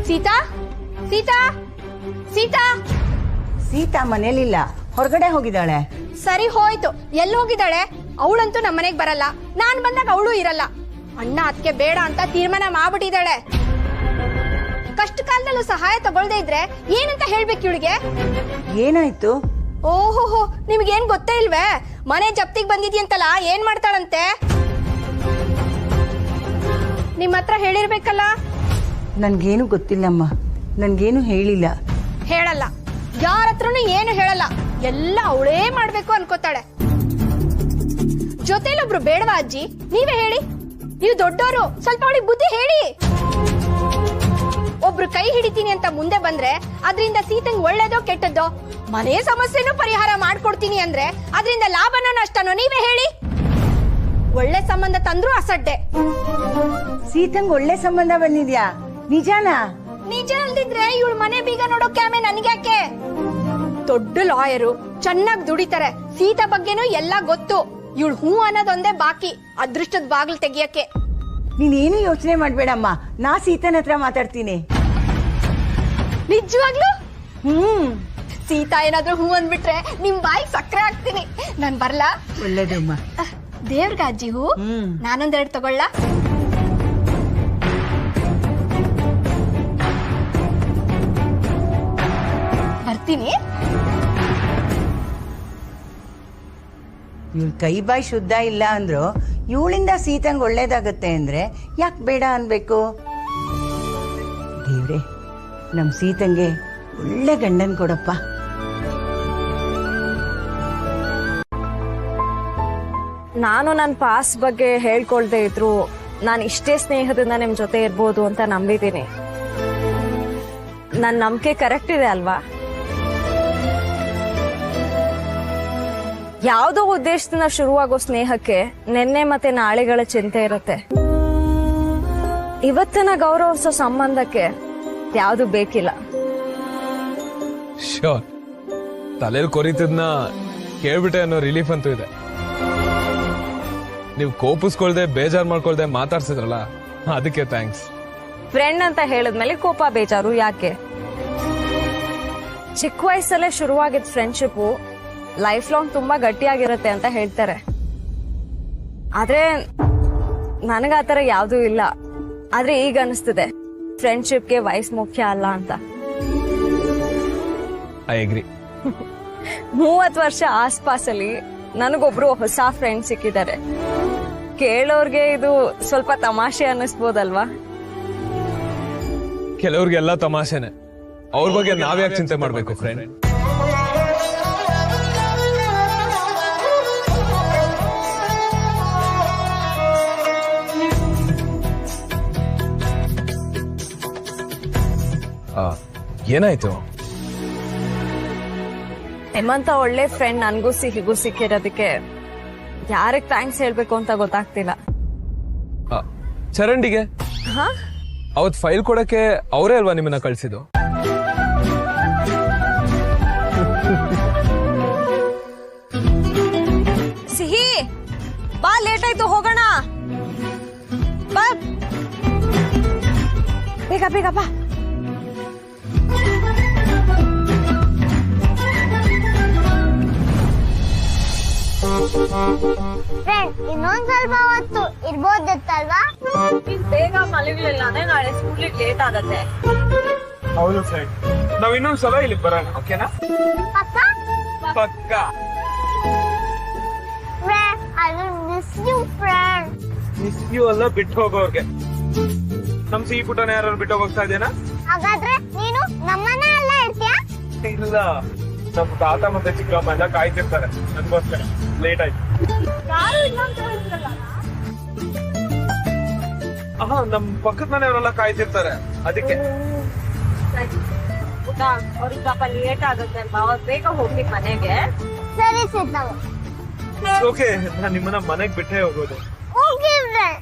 ಸೀತಾ ಸೀತಾ ಸೀತಾ ಸೀತಾ ಮನೇಲಿಲ್ಲ, ಹೊರಗಡೆ ಹೋಗಿದ್ದಾಳೆ. ಸರಿ ಹೋಯ್ತು, ಎಲ್ಲಿ ಹೋಗಿದ್ದಾಳೆ? ಅವಳಂತೂ ನಮ್ಮ ಮನೆಗ್ ಬರಲ್ಲ, ನಾನ್ ಬಂದಾಗ ಅವಳು ಇರಲ್ಲ. ಅಣ್ಣ ಅದಕ್ಕೆ ಬೇಡ ಅಂತ ತೀರ್ಮಾನ ಮಾಡ್ಬಿಟ್ಟಿದ್ದಾಳೆ. ಕಷ್ಟ ಕಾಲದಲ್ಲೂ ಸಹಾಯ ತಗೊಳ್ದೇ ಇದ್ರೆ ಏನಂತ ಹೇಳ್ಬೇಕು ಇವಳಿಗೆ? ಏನಾಯ್ತು? ಓಹೋಹೋ, ನಿಮ್ಗೇನ್ ಗೊತ್ತೇ ಇಲ್ವೇ? ಮನೆ ಜಪ್ತಿಗ್ ಬಂದಿದ್ಯಂತಲ್ಲ, ಏನ್ ಮಾಡ್ತಾಳಂತೆ? ನಿಮ್ ಹತ್ರ ಹೇಳಿರ್ಬೇಕಲ್ಲ. ನನ್ಗೇನು ಗೊತ್ತಿಲ್ಲಮ್ಮ, ನನ್ಗೇನು ಹೇಳಿಲ್ಲ. ಹೇಳಲ್ಲ, ಯಾರ ಹತ್ರನು ಏನು ಹೇಳಲ್ಲ, ಎಲ್ಲ ಅವಳೇ ಮಾಡ್ಬೇಕು ಅನ್ಕೋತಾಳೆ. ಜೊತೆಲೊಬ್ರು ಬೇಡವಾ ಅಜ್ಜಿ? ನೀವೇ ಹೇಳಿ, ನೀವು ದೊಡ್ಡವರು, ಸ್ವಲ್ಪ ಅವಳಿಗೆ ಬುದ್ಧಿ ಹೇಳಿ. ಒಬ್ರು ಕೈ ಹಿಡಿತೀನಿ ಅಂತ ಮುಂದೆ ಬಂದ್ರೆ ಅದರಿಂದ ಸೀತಂಗ್ ಒಳ್ಳೇದೋ ಕೆಟ್ಟದ್ದೋ? ಮನೆ ಸಮಸ್ಯೆನೂ ಪರಿಹಾರ ಮಾಡ್ಕೊಡ್ತೀನಿ ಅಂದ್ರೆ ಅದರಿಂದ ಲಾಭನೋ ನಷ್ಟನೋ ನೀವೇ ಹೇಳಿ. ಒಳ್ಳೆ ಸಂಬಂಧ ತಂದ್ರು ಅಸಡ್ಡೆ. ಸೀತಂಗ್ ಒಳ್ಳೆ ಸಂಬಂಧ ಬಂದಿದ್ಯಾ? ನಿಜಾನಾ? ನಿಜ ಅಲ್ದಿದ್ರೆ ಇವಳು ಮನೆ ಬೀಗ ನೋಡೋ ಕ್ಯಾಮೆ ನನ್ಗ್ಯಾಕೆ? ದೊಡ್ಡ ಲಾಯರು, ಚೆನ್ನಾಗ್ ದುಡಿತಾರೆ, ಸೀತಾ ಬಗ್ಗೆನೂ ಎಲ್ಲ ಗೊತ್ತು. ಇವಳು ಹೂ ಅನ್ನೋದೊಂದೇ ಬಾಕಿ, ಅದೃಷ್ಟದ ಬಾಗ್ಲು ತೆಗಿಯಕ್ಕೆ. ನೀನೇನು ಯೋಚನೆ ಮಾಡ್ಬೇಡಮ್ಮ, ನಾ ಸೀತನ ಹತ್ರ ಮಾತಾಡ್ತೀನಿ. ನಿಜವಾಗ್ಲು? ಸೀತಾ ಏನಾದ್ರೂ ಹೂ ಅಂದ್ಬಿಟ್ರೆ ನಿಮ್ ಬಾಯಿ ಸಕ್ಕರೆ ಹಾಕ್ತೀನಿ. ನಾನ್ ಬರ್ಲಾ? ಒಳ್ಳೇದಮ್ಮ. ದೇವ್ರಗ ಅಜ್ಜಿ ಹೂ? ನಾನೊಂದೆರಡು ತಗೊಳ್ಳ? ಬರ್ತೀನಿ. ಇವ್ಳ ಕೈ ಬಾಯಿ ಶುದ್ಧ ಇಲ್ಲ ಅಂದ್ರು ಇವಳಿಂದ ಸೀತಂಗ್ ಒಳ್ಳೇದಾಗತ್ತೆ ಅಂದ್ರೆ ಯಾಕೆ ಬೇಡ ಅನ್ಬೇಕು? ದೇವ್ರೆ, ನಮ್ ಸೀತಂಗೆ ಒಳ್ಳೆ ಗಂಡನ್ ಕೊಡಪ್ಪ. ನಾನು ನನ್ನ ಪಾಸ್ ಬಗ್ಗೆ ಹೇಳ್ಕೊಳ್ದೆ ಇದ್ರು ನಾನು ಇಷ್ಟೇ ಸ್ನೇಹದಿಂದ ನಿಮ್ ಜೊತೆ ಇರ್ಬೋದು ಅಂತ ನಂಬಿದ್ದೀನಿ. ನನ್ನ ನಂಬಿಕೆ ಕರೆಕ್ಟ್ ಇದೆ ಅಲ್ವಾ? ಯಾವುದೋ ಉದ್ದೇಶದಿಂದ ಶುರುವಾಗೋ ಸ್ನೇಹಕ್ಕೆ ನೆನ್ನೆ ಮತ್ತೆ ನಾಳೆಗಳ ಚಿಂತೆ ಇರುತ್ತೆ. ಇವತ್ತಿನ ಗೌರವಿಸೋ ಸಂಬಂಧಕ್ಕೆ ಯಾವುದು ಬೇಕಿಲ್ಲ. ಶ್ಯೂರ್, ತಲೆಯಲ್ಲಿ ಕೊರಿತದ್ನ ಕೇಳ್ಬಿಟ್ಟೆ ಅನ್ನೋ ರಿಲೀಫ್ ಅಂತೂ ಇದೆ. ನೀವು ಕೋಪಿಸ್ಕೊಳ್ದೆ ಬೇಜಾರ್ ಮಾಡ್ಕೊಳ್ದೆ ಮಾತಾಡ್ಸಿದ್ರಲ್ಲ, ಅದಕ್ಕೆ ಥ್ಯಾಂಕ್ಸ್. ಫ್ರೆಂಡ್ ಅಂತ ಹೇಳಿದ್ಮೇಲೆ ಕೋಪ ಬೇಜಾರು ಯಾಕೆ? ಚಿಕ್ಕ ವಯಸ್ಸಲ್ಲೇ ಶುರುವಾಗಿದ್ದ ಫ್ರೆಂಡ್ಶಿಪ್ ಲೈಫ್ ಲಾಂಗ್ ತುಂಬಾ ಗಟ್ಟಿಯಾಗಿರುತ್ತೆ ಅಂತ ಹೇಳ್ತಾರೆ. ಆದ್ರೆ ನನಗಾತರ ಯಾವ್ದೂ ಇಲ್ಲ. ಆದ್ರೆ ಈಗ ಅನಿಸ್ತಿದೆ ಫ್ರೆಂಡ್ಶಿಪ್ಗೆ ವಯಸ್ಸು ಮುಖ್ಯ ಅಲ್ಲ ಅಂತ. I agree. 30 ವರ್ಷ ಆಸ್ಪಾಸಲ್ಲಿ ನನಗೊಬ್ರು ಹೊಸ ಫ್ರೆಂಡ್ ಸಿಕ್ಕಿದ್ದಾರೆ. ಕೇಳೋರ್ಗೆ ಇದು ಸ್ವಲ್ಪ ತಮಾಷೆ ಅನ್ನಿಸ್ಬೋದಲ್ವಾ? ಕೆಲವ್ರಿಗೆಲ್ಲ ತಮಾಷೆನೆ, ಅವ್ರ ಬಗ್ಗೆ ನಾವ್ಯಾಕೆ ಚಿಂತೆ ಮಾಡ್ಬೇಕು ಫ್ರೆಂಡ್? ಏನಾಯ್ತು? ನಿಮ್ಮಂತ ಒಳ್ಳೆ ಫ್ರೆಂಡ್ ನನ್ಗೂ ಸಿಹಿಗೂ ಸಿಕ್ಕಿರೋದಕ್ಕೆ ಯಾರಿಗೆ ಥ್ಯಾಂಕ್ಸ್ ಹೇಳ್ಬೇಕು ಅಂತ ಗೊತ್ತಾಗ್ತಿಲ್ಲ. ಚರಂಡಿಗೆ ಅವತ್ ಫೈಲ್ ಕೊಡಕ್ಕೆ ಅವರೇ ಅಲ್ವಾ ನಿಮ್ಮನ್ನ ಕಳ್ಸಿದ್ದು? ಸಿಹಿ ಬಾ, ಲೇಟ್ ಆಯ್ತು, ಹೋಗೋಣ ಬಾ, ಬೇಗ ಬೇಗ ಬಾ. ಫ್ರೆಂಡ್ ಇನ್ನೊಂದ್ ಸ್ವಲ್ಪ ಹೊತ್ತು ಇರ್ಬೋದಿತ್ತಲ್ವಾ? ಈಗ ಬೇಗ ಮಲಗಲಿಲ್ಲ ಅಂದ್ರೆ ನಾಳೆ ಸ್ಕೂಲಿಗೆ ಲೇಟ್ ಆಗತ್ತೆ. ಹೌದು ಫ್ರೆಂಡ್, ನಾವ್ ಇನ್ನೊಂದ್ಸಲ ಇಲ್ಲಿ ಬರೋಣ, ಓಕೆನಾ? ಪಕ್ಕ ಪಕ್ಕ. Friend I will miss you friend. Miss you ಅಲ್ಲ, ಬಿಟ್ಟು ಹೋಗೋರ್ಗೆ. ನಮ್ ಸಿಹಿ ಪುಟ್ಟನ ಯಾರು ಬಿಟ್ಟು ಹೋಗ್ತಾ ಇದೇನಾ? ಹಾಗಾದ್ರೆ ನೀನು ನಮ್ಮನ್ನ ಎಲ್ಲ ಇರ್ತೀಯಾ? ಇಲ್ಲ, ನಮ್ ತಾತ ಮತ್ತೆ ಚಿಕ್ಕಮ್ಮ ಎಲ್ಲ ಕಾಯ್ತಿರ್ತಾರೆ ನನ್ಗೋಸ್ಕರ. ಲೇಟ್ ಆಯ್ತು. ನಮ್ ಪಕ್ಕದ ಮನೆಯವರೆಲ್ಲ ಕಾಯ್ತಿರ್ತಾರೆ, ಅದಕ್ಕೆ. ಅವ್ರಿಗೆ ಪಾಪ ಲೇಟ್ ಆಗುತ್ತೆ ಅಲ್ವಾ, ಅವ್ರು ಬೇಗ ಹೋಗ್ಲಿ ಮನೆಗೆ. ಸರಿ ಸಿದ್ದಮ್ಮ. ಓಕೆ, ನಾನ್ ನಿಮ್ಮನ್ನ ಮನೆಗ್ ಬಿಟ್ಟೇ ಹೋಗೋದು. Okay friend.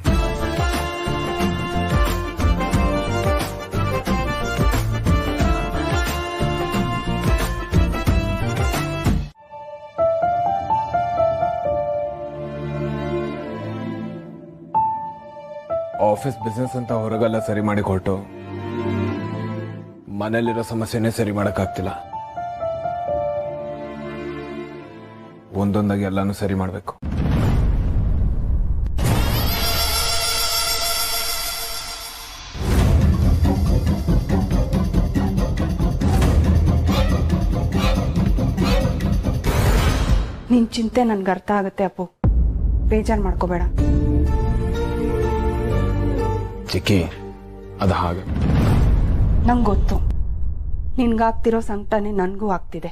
ಆಫೀಸ್ ಬಿಸ್ನೆಸ್ ಅಂತ ಹೊರಗೆಲ್ಲ ಸರಿ ಮಾಡಿ ಕೊಟ್ಟು ಮನೇಲಿರೋ ಸಮಸ್ಯೆನೇ ಸರಿ ಮಾಡಕ್ಕಾಗ್ತಿಲ್ಲ. ಒಂದೊಂದಾಗಿ ಎಲ್ಲಾನು ಸರಿ ಮಾಡ್ಬೇಕು. ನಿನ್ ಚಿಂತೆ ನನ್ಗೆ ಅರ್ಥ ಆಗುತ್ತೆ ಅಪ್ಪು, ಬೇಜಾರು ಮಾಡ್ಕೋಬೇಡ. ಚಿಕ್ಕಿ, ಅದು ಹಾಗೆ. ನಂಗೆ ಗೊತ್ತು, ನಿನ್ಗಾಗ್ತಿರೋ ಸಂಕಟನೇ ನನ್ಗೂ ಆಗ್ತಿದೆ.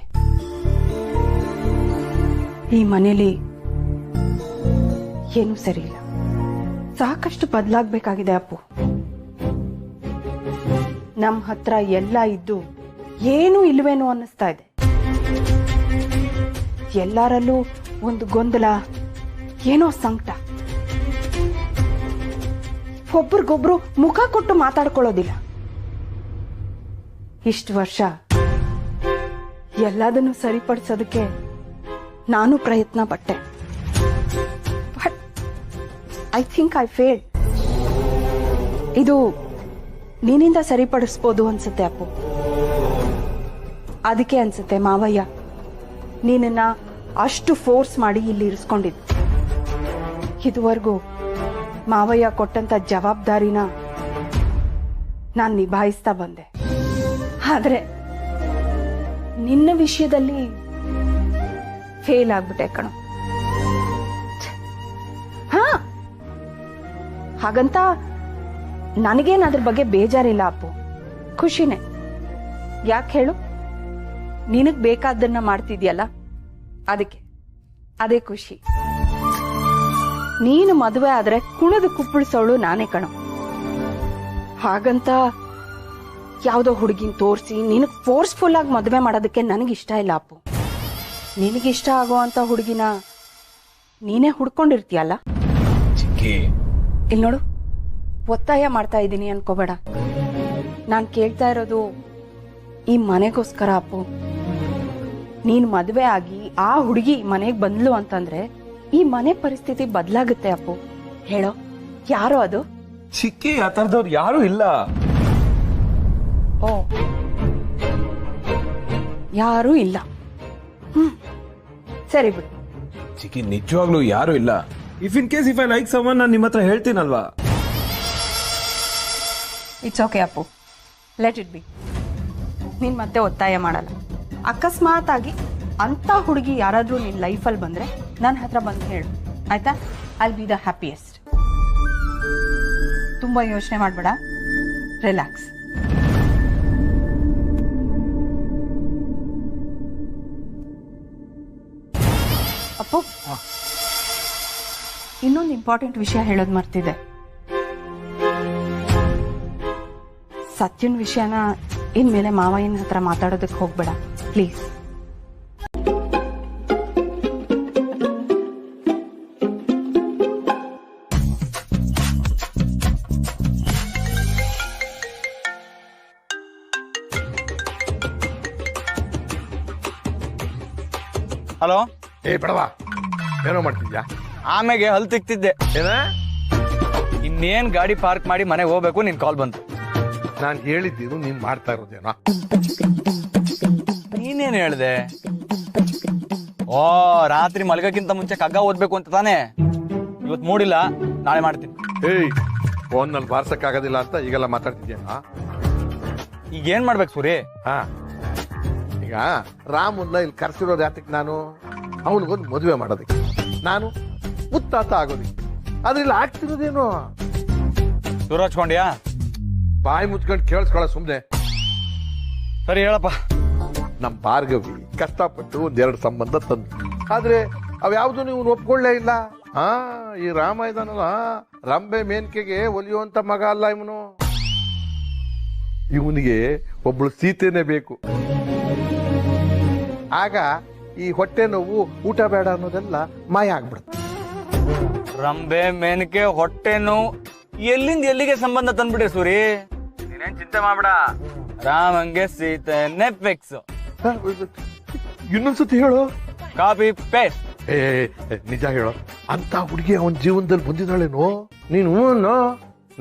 ಈ ಮನೇಲಿ ಏನೂ ಸರಿ ಇಲ್ಲ, ಸಾಕಷ್ಟು ಬದಲಾಗಬೇಕಾಗಿದೆ ಅಪ್ಪು. ನಮ್ಮ ಹತ್ರ ಎಲ್ಲ ಇದ್ದು ಏನೂ ಇಲ್ವೇನೋ ಅನ್ನಿಸ್ತಾ ಇದೆ. ಎಲ್ಲರಲ್ಲೂ ಒಂದು ಗೊಂದಲ, ಏನೋ ಸಂಕಟ. ಒಬ್ರಿಗೊಬ್ರು ಮುಖ ಕೊಟ್ಟು ಮಾತಾಡ್ಕೊಳ್ಳೋದಿಲ್ಲ. ಇಷ್ಟು ವರ್ಷ ಎಲ್ಲದನ್ನು ಸರಿಪಡಿಸೋದಕ್ಕೆ ನಾನು ಪ್ರಯತ್ನ ಪಟ್ಟೆ. But I think I failed. ಇದು ನಿನ್ನಿಂದ ಸರಿಪಡಿಸ್ಬೋದು ಅನ್ಸುತ್ತೆ ಅಪ್ಪು. ಅದಕ್ಕೆ ಅನ್ಸುತ್ತೆ ಮಾವಯ್ಯ ನೀನನ್ನ ಅಷ್ಟು ಫೋರ್ಸ್ ಮಾಡಿ ಇಲ್ಲಿ ಇರಿಸ್ಕೊಂಡಿದ್ದು. ಇದುವರೆಗೂ ಮಾವಯ್ಯ ಕೊಟ್ಟಂತ ಜವಾಬ್ದಾರಿನ ನಾನು ನಿಭಾಯಿಸ್ತಾ ಬಂದೆ. ಆದ್ರೆ ನಿನ್ನ ವಿಷಯದಲ್ಲಿ ಫೇಲ್ ಆಗ್ಬಿಟ್ಟೆ ಕಣೋ. ಹಾ, ಹಾಗಂತ ನನಗೇನು ಅದ್ರ ಬಗ್ಗೆ ಬೇಜಾರಿಲ್ಲ ಅಪ್ಪು, ಖುಷಿನೇ. ಯಾಕೆ ಹೇಳು, ನಿನಗ್ ಬೇಕಾದ್ದನ್ನ ಮಾಡ್ತಿದ್ಯಲ್ಲ, ಅದಕ್ಕೆ ಅದೇ ಖುಷಿ. ನೀನು ಮದುವೆ ಆದ್ರೆ ಕುಣಿದು ಕುಪ್ಪಳಿಸೋಳು ನಾನೇ ಕಣೋ. ಹಾಗಂತ ಯಾವ್ದೋ ಹುಡುಗಿನ ತೋರಿಸಿ ನಿನಗ್ ಫೋರ್ಸ್ಫುಲ್ ಆಗಿ ಮದುವೆ ಮಾಡೋದಕ್ಕೆ ನನಗಿಷ್ಟ ಇಲ್ಲ ಅಪ್ಪು. ನಿನಗಿಷ್ಟ ಆಗೋ ಅಂತ ಹುಡುಗಿನ ನೀನೇ ಹುಡ್ಕೊಂಡಿರ್ತೀಯಲ್ಲ. ಇಲ್ಲಿ ನೋಡು, ಒತ್ತಾಯ ಮಾಡ್ತಾ ಇದ್ದೀನಿ ಅನ್ಕೋಬೇಡ. ನಾನು ಕೇಳ್ತಾ ಇರೋದು ಈ ಮನೆಗೋಸ್ಕರ ಅಪ್ಪು. ನೀನು ಮದುವೆ ಆಗಿ ಆ ಹುಡುಗಿ ಮನೆಗೆ ಬಂದ್ಲು ಅಂತಂದ್ರೆ ಈ ಮನೆ ಪರಿಸ್ಥಿತಿ ಬದಲಾಗುತ್ತೆ ಅಪ್ಪು. ಹೇಳೋ, ಯಾರೋ ಅದು? ಚಿಕ್ಕಿ, ಆ ತರದವ್ರು ಯಾರು ಇಲ್ಲ. ಓ, ಯಾರೂ ಇಲ್ಲ. ಸರಿ ಬಿಡು. ಚಿಕ್ಕಿ, ನಿಜವಾಗ್ಲೂ ಯಾರು ಇಲ್ಲ. If in case I like someone, ನಾನು ನಿಮ್ಮ ಹತ್ರ ಹೇಳ್ತೀನಲ್ವಾ. It's okay Appu, let it be. ನೀನ್ ಮತ್ತೆ ಒತ್ತಾಯ ಮಾಡಲ್ಲ. ಅಕಸ್ಮಾತ್ ಆಗಿ ಅಂತ ಹುಡುಗಿ ಯಾರಾದ್ರೂ ನಿನ್ ಲೈಫಲ್ಲಿ ಬಂದ್ರೆ ನನ್ನ ಹತ್ರ ಬಂದು ಹೇಳು, ಆಯ್ತಾ? I B the happiest. ತುಂಬಾ ಯೋಚನೆ ಮಾಡ್ಬೇಡ, ರಿಲ್ಯಾಕ್ಸ್. ಅಪ್ಪು, ಇನ್ನೊಂದು ಇಂಪಾರ್ಟೆಂಟ್ ವಿಷಯ ಹೇಳೋದು ಮರ್ತಿದೆ. ಸತ್ಯನ್ ವಿಷಯನ ಇನ್ಮೇಲೆ ಮಾವಯ್ಯನ ಹತ್ರ ಮಾತಾಡೋದಕ್ಕೆ ಹೋಗ್ಬೇಡ ಪ್ಲೀಸ್. ಹಲೋ. ಬಡವಾ, ಏನೋ ಮಾಡ್ತಿದ್ಯಾ? ಆಮೇಲೆ ಹಲ್ ತಿಕ್ತಿದ್ದೆ. ಇನ್ನೇನ್ ಗಾಡಿ ಪಾರ್ಕ್ ಮಾಡಿ ಮನೆಗೆ ಹೋಗ್ಬೇಕು, ನಿನ್ ಕಾಲ್ ಬಂತು. ನಾನು ಹೇಳಿದ್ದು ನೀನ್ ಮಾಡ್ತಾ ಇರೋದೇನೋ. ನೀನೇನ್ ಹೇಳ್ದೆ? ಓ ರಾತ್ರಿ ಮಲಗಕ್ಕಿಂತ ಮುಂಚೆ ಕಗ್ಗ ಓದ್ಬೇಕು ಅಂತ ತಾನೇ? ಇವತ್ತು ಮೂಡಿಲ್ಲ, ನಾಳೆ ಮಾಡ್ತೀನಿ. ಏಯ್ ಫೋನ್ನಲ್ಲಿ ಬಾರ್ಸಕ್ಕಾಗೋದಿಲ್ಲ ಅಂತ ಈಗೆಲ್ಲ ಮಾತಾಡ್ತಿದ್ಯಾ? ಈಗ ಏನ್ ಮಾಡ್ಬೇಕು ಸೂರಿ? ಹಾ, ಈಗ ರಾಮನ್ನ ಇಲ್ಲಿ ಕರ್ಸಿರೋದು ಯಾತಕ್ಕೆ? ನಾನು ಅವನಿಗೊಂದು ಮದುವೆ ಮಾಡೋದಕ್ಕೆ, ನಾನು ಮುತ್ತಾತ ಆಗೋದಕ್ಕೆ. ಆದ್ರೆ ಇಲ್ಲಿ ಆಗ್ತಿರೋದೇನು? ಶುರು ಹಚ್ಕೊಂಡ್ಯಾ? ಬಾಯಿ ಮುಚ್ಕೊಂಡು ಕೇಳಿಸ್ಕೊಳ್ಳೋ ಸುಮ್ನೆ. ಸರಿ ಹೇಳಪ್ಪ. ನಮ್ಮ ಭಾರ್ಗವಿ ಕಷ್ಟಪಟ್ಟು ಒಂದೆರಡು ಸಂಬಂಧ ತಂದು, ಆದ್ರೆ ಅವ್ಯಾವ್ದು ನೀವು ಒಪ್ಕೊಳ್ಳೇ ಇಲ್ಲ. ಹಾ, ಈ ರಾಮ ಇದಾನಲ್ಲ, ರಂಬೆ ಮೇನ್ಕೆಗೆ ಒಲಿಯುವಂತ ಮಗ ಅಲ್ಲ ಇವನು. ಇವನಿಗೆ ಒಬ್ಳು ಸೀತೆನೇ ಬೇಕು. ಆಗ ಈ ಹೊಟ್ಟೆ ನೋವು, ಊಟ ಬೇಡ ಅನ್ನೋದೆಲ್ಲ ಮಾಯ ಆಗ್ಬಿಡುತ್ತೆ. ರಂಬೆ ಮೇನಕೆ ಹೊಟ್ಟೆ ನೋವು ಎಲ್ಲಿಂದ ಎಲ್ಲಿಗೆ ಸಂಬಂಧ ತಂದ್ಬಿಟ್ಟೆ ಸೂರಿ. ನೀನೇನ್ ಚಿಂತೆ ಮಾಡ್ಬೇಡ, ರಾಮಂಗೆ ಸೀತೆನೆ ಫಿಕ್ಸ್. ಇನ್ನೊಂದ್ಸತಿ ಹೇಳು. Copy paste. ಏ ನಿಜ ಹೇಳು, ಅಂತ ಹುಡುಗಿ ಅವನ ಜೀವನದಲ್ಲಿ ಬಂದಿದ್ದಾಳೇನೋ? ನೀನು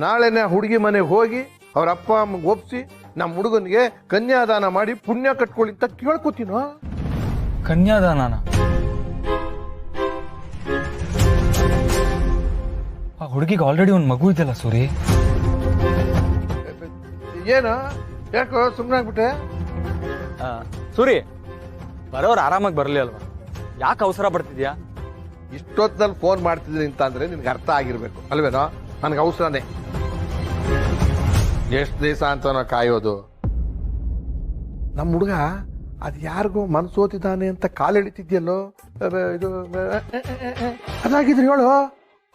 ನಾಳೆನೆ ಹುಡುಗಿ ಮನೆಗೆ ಹೋಗಿ ಅವ್ರ ಅಪ್ಪ ಅಮ್ಮಗೆ ಒಪ್ಸಿ ನಮ್ಮ ಹುಡುಗನಿಗೆ ಕನ್ಯಾದಾನ ಮಾಡಿ ಪುಣ್ಯ ಕಟ್ಕೊಳ್ಳಿ ಅಂತ ಕೇಳ್ಕೊತೀನೋ? ಕನ್ಯಾದಾನ? ಆ ಹುಡುಗಿಗೆ ಆಲ್ರೆಡಿ ಒಂದು ಮಗು ಇದೆಯಲ್ಲ ಸೂರಿ. ಏನು ಯಾಕೋ ಸುಮ್ಮನೆ ಆಗ್ಬಿಟ್ಟೆ? ಸೂರಿ, ಬರೋರು ಆರಾಮಾಗಿ ಬರಲಿ ಅಲ್ವಾ? ಯಾಕೆ ಅವಸರ ಪಡ್ತಿದ್ಯಾ? ಇಷ್ಟೊತ್ತಲ್ಲಿ ಫೋನ್ ಮಾಡ್ತಿದ್ದೀನಿ ಅಂತ ಅಂದ್ರೆ ನಿನ್ಗೆ ಅರ್ಥ ಆಗಿರ್ಬೇಕು ಅಲ್ವೇನೋ? ನನಗೆ ಅವಸರನೇ. ಎಷ್ಟು ದಿವಸ ಅಂತ ನಾವು ಕಾಯೋದು? ನಮ್ಮ ಹುಡುಗ ಅದು ಯಾರಿಗೋ ಮನ್ಸೋತಿದ್ದಾನೆ ಅಂತ ಕಾಲೆಳಿತಿದ್ಯಲ್ಲೋ, ಇದು ಅದಾಗಿದ್ರೆ ಹೇಳು,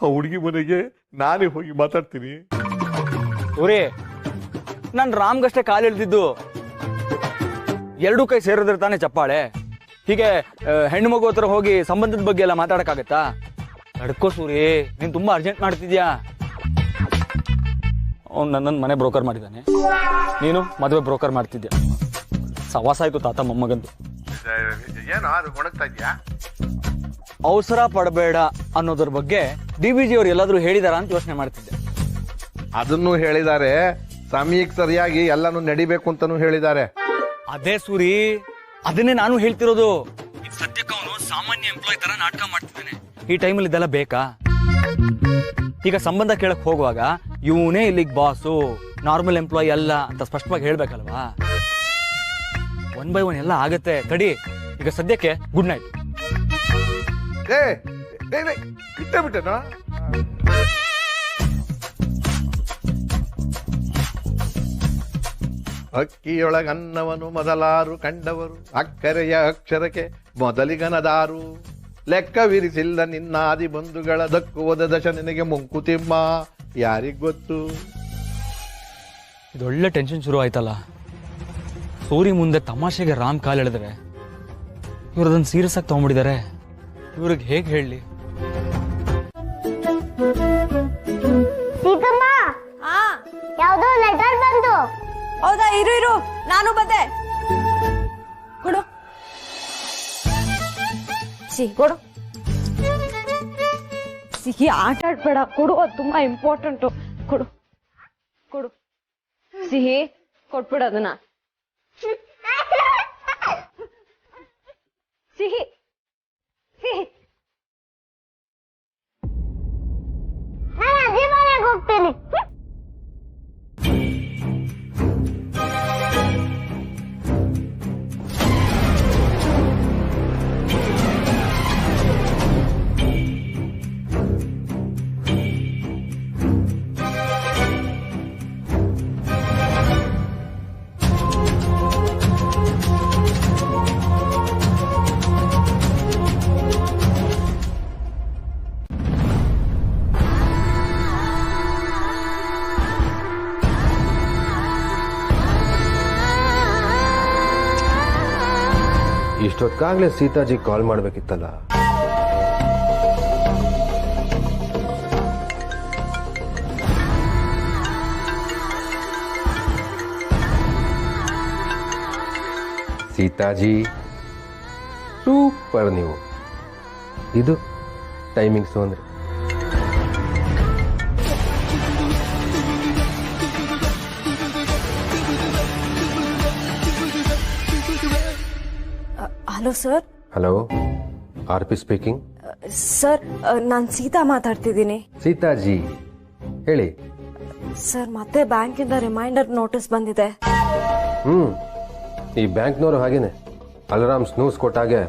ಆ ಹುಡುಗಿ ಮನೆಗೆ ನಾನೇ ಹೋಗಿ ಮಾತಾಡ್ತೀನಿ. ಸೂರಿ, ನಾನು ರಾಮ್ಗಷ್ಟೇ ಕಾಲು ಎಳ್ದಿದ್ದು. ಎರಡೂ ಕೈ ಸೇರಿದ್ರೆ ತಾನೇ ಚಪ್ಪಾಳೆ. ಹೀಗೆ ಹೆಣ್ಣು ಮಗು ಹತ್ರ ಹೋಗಿ ಸಂಬಂಧದ ಬಗ್ಗೆ ಎಲ್ಲ ಮಾತಾಡಕ್ಕಾಗತ್ತಾ? ನಡ್ಕೋ ಸೂರಿ, ನೀನ್ ತುಂಬಾ ಅರ್ಜೆಂಟ್ ಮಾಡ್ತಿದ್ಯಾ. ಅವ್ನು ನನ್ನನ್ನು ಮನೆ ಬ್ರೋಕರ್ ಮಾಡಿದ್ದಾನೆ, ನೀನು ಮದುವೆ ಬ್ರೋಕರ್ ಮಾಡ್ತಿದ್ಯಾ. ಸವಾಸ ಆಯ್ತು ತಾತ ಮೊಮ್ಮಗಂದು. ಏನೋ ಅದು ಗೊಣಗ್ತಾ ಇದ್ಯಾ? ಅವಸರ ಪಡಬೇಡ ಅನ್ನೋದ್ರ ಬಗ್ಗೆ DVG ಅವ್ರು ಎಲ್ಲಾದ್ರೂ ಹೇಳಿದಾರ ಅಂತ ಯೋಚನೆ ಮಾಡ್ತಿದ್ದೆ. ಅದನ್ನು ಹೇಳಿದ್ದಾರೆ, ಸಮಯಕ್ಕೆ ಸರಿಯಾಗಿ ಎಲ್ಲಾನು ನಡಿಬೇಕು ಅಂತಾನು ಹೇಳಿದ್ದಾರೆ. ಅದೇ ಸೂರಿ, ಅದನ್ನೇ ನಾನು ಹೇಳ್ತಿರೋದು. ಈಗ ಸದ್ಯಕ್ಕೆ ಅವನು ಸಾಮಾನ್ಯ ಎಂಪ್ಲಾಯ್ ತರ ನಾಟಕ ಮಾಡ್ತಿದ್ದಾನೆ. ಈ ಟೈಮಲ್ಲಿ ಇದೆಲ್ಲ ಬೇಕಾ? ಈಗ ಸಂಬಂಧ ಕೇಳಕ್ ಹೋಗುವಾಗ ಇವನೇ ಇಲ್ಲಿಗೆ ಬಾಸು, ನಾರ್ಮಲ್ ಎಂಪ್ಲಾಯ್ ಅಲ್ಲ ಅಂತ ಸ್ಪಷ್ಟವಾಗಿ ಹೇಳ್ಬೇಕಲ್ವಾ? 1 by 1 ಎಲ್ಲ ಆಗತ್ತೆ, ತಡಿ. ಈಗ ಸದ್ಯಕ್ಕೆ ಗುಡ್ ನೈಟ್. ಬಿಟ್ಟೇನೋ? ಅಕ್ಕಿಯೊಳಗನ್ನವನು ಮೊದಲಾರು ಕಂಡವರು, ಅಕ್ಕರೆಯ ಅಕ್ಷರಕ್ಕೆ ಮೊದಲಿಗನದಾರು. ಲೆಕ್ಕವಿರಿಸಿಲ್ಲ ನಿನ್ನಾದಿ ಬಂಧುಗಳ ದಕ್ಕುವುದ ದಶ ನಿನಗೆ ಮುಂಕುತಿಮ್ಮ, ಯಾರಿಗ್ ಗೊತ್ತು? ಇದೊಳ್ಳೆ ಟೆನ್ಷನ್ ಶುರು ಆಯ್ತಲ್ಲ. ಸೂರಿ ಮುಂದೆ ತಮಾಷೆಗೆ ರಾಮ್ ಕಾಲ್ ಎಳೆದ್ರೆ ಇವ್ರದನ್ನ ಸೀರಿಯಸ್ ಆಗಿ ತಗೊಂಡ್ಬಿಟ್ಟಿದ್ದಾರೆ. ಇವ್ರಿಗೆ ಹೇಗೆ ಹೇಳಿ? ಯಾವ್ದೋ ಲೆಟರ್ ಬಂತು. ಹೌದಾ? ಇರು ಇರು, ನಾನು ಬಂದೆ. ಕೊಡು ಕೊಡು. ಸಿಹಿ ಆಟ ಆಡ್ಬೇಡ, ಕೊಡು, ಅದು ತುಂಬಾ ಇಂಪಾರ್ಟೆಂಟ್. ಕೊಡು ಕೊಡು. ಸಿಹಿ ಕೊಟ್ಬಿಡು ಅದನ್ನ. ಸಿಹಿ ಸಿಹಿ. ನಾನು ಅಜ್ಜಿ ಮನೆಗೆ ಹೋಗ್ತೀನಿ. ಇಷ್ಟೊತ್ತಾಗ್ಲೇ ಸೀತಾಜಿ ಕಾಲ್ ಮಾಡ್ಬೇಕಿತ್ತಲ್ಲ. ಸೀತಾಜಿ ಸೂಪರ್. ನೀವು ಇದು ಟೈಮಿಂಗ್ಸು ಅಂದ್ರೆ. Hello sir. Hello, RP speaking. Sir ನಾನು ಸೀತಾ ಮಾತಾಡ್ತಿದ್ದೀನಿ. ಸೀತಾಜಿ ಹೇಳಿ. ಸರ್ ಮತ್ತೆ ಬ್ಯಾಂಕಿಂದ ರಿಮೈಂಡರ್ ನೋಟಿಸ್ ಬಂದಿದೆ. ಈ ಬ್ಯಾಂಕ್ನವರು ಹಾಗೇನೆ ಅಲಾರಾಮ್ ಸ್ನೂಸ್ ಕೊಟ್ಟಾಗೆ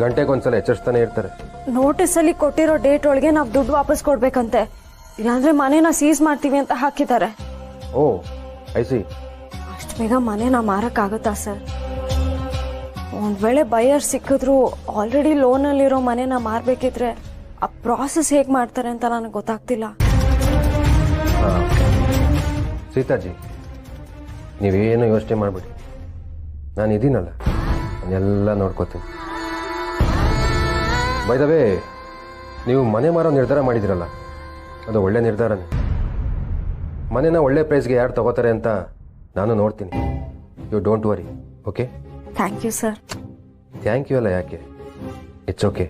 ಗಂಟೆಗೊಂದ್ಸಲ ಎಚ್ಚರಿಸ್ತಾನೆ ಇರ್ತಾರೆ. ನೋಟಿಸ್ ಅಲ್ಲಿ ಕೊಟ್ಟಿರೋ ಡೇಟ್ ಒಳಗೆ ನಾವು ದುಡ್ಡು ವಾಪಸ್ ಕೊಡ್ಬೇಕಂತೆ, ಇಲ್ಲಾಂದ್ರೆ ಮನೇನ ಸೀಸ್ ಮಾಡ್ತೀವಿ ಅಂತ ಹಾಕಿದ್ದಾರೆ. ಓ ಐ ಸಿ. ಅಷ್ಟು ಬೇಗ ಮನೇನ ಮಾರಕ್ಕಾಗತ್ತಾ ಸರ್? ಒಂದ್ ವೇಳೆ ಬಯರ್ ಸಿಕ್ಕಿದ್ರು ಆಲ್ರೆಡಿ ಲೋನ್ ಅಲ್ಲಿರೋ ಮನೇನ ಮಾರ್ಬೇಕಿದ್ರೆ ಆ ಪ್ರಾಸೆಸ್ ಹೇಗ್ ಮಾಡ್ತಾರೆ ಅಂತ ನನಗೆ ಗೊತ್ತಾಗ್ತಿಲ್ಲ. ಸೀತಾಜಿ ನೀವೇನು ಯೋಚನೆ ಮಾಡ್ಬಿಡಿ, ನಾನು ಇದೀನಲ್ಲ, ನಾನೆಲ್ಲ ನೋಡ್ಕೋತೀನಿ. ಬೈ ದ ವೇ, ನೀವು ಮನೆ ಮಾರೋ ನಿರ್ಧಾರ ಮಾಡಿದಿರಲ್ಲ, ಅದು ಒಳ್ಳೆ ನಿರ್ಧಾರನೇ. ಮನೆನ ಒಳ್ಳೆ ಪ್ರೈಸ್ಗೆ ಯಾರು ತಗೋತಾರೆ ಅಂತ ನಾನು ನೋಡ್ತೀನಿ. You don't worry, okay? Thank you sir. Thank you ಅಲ್ಲ, ಯಾಕೆ, ಇಟ್ಸ್ ಓಕೆ.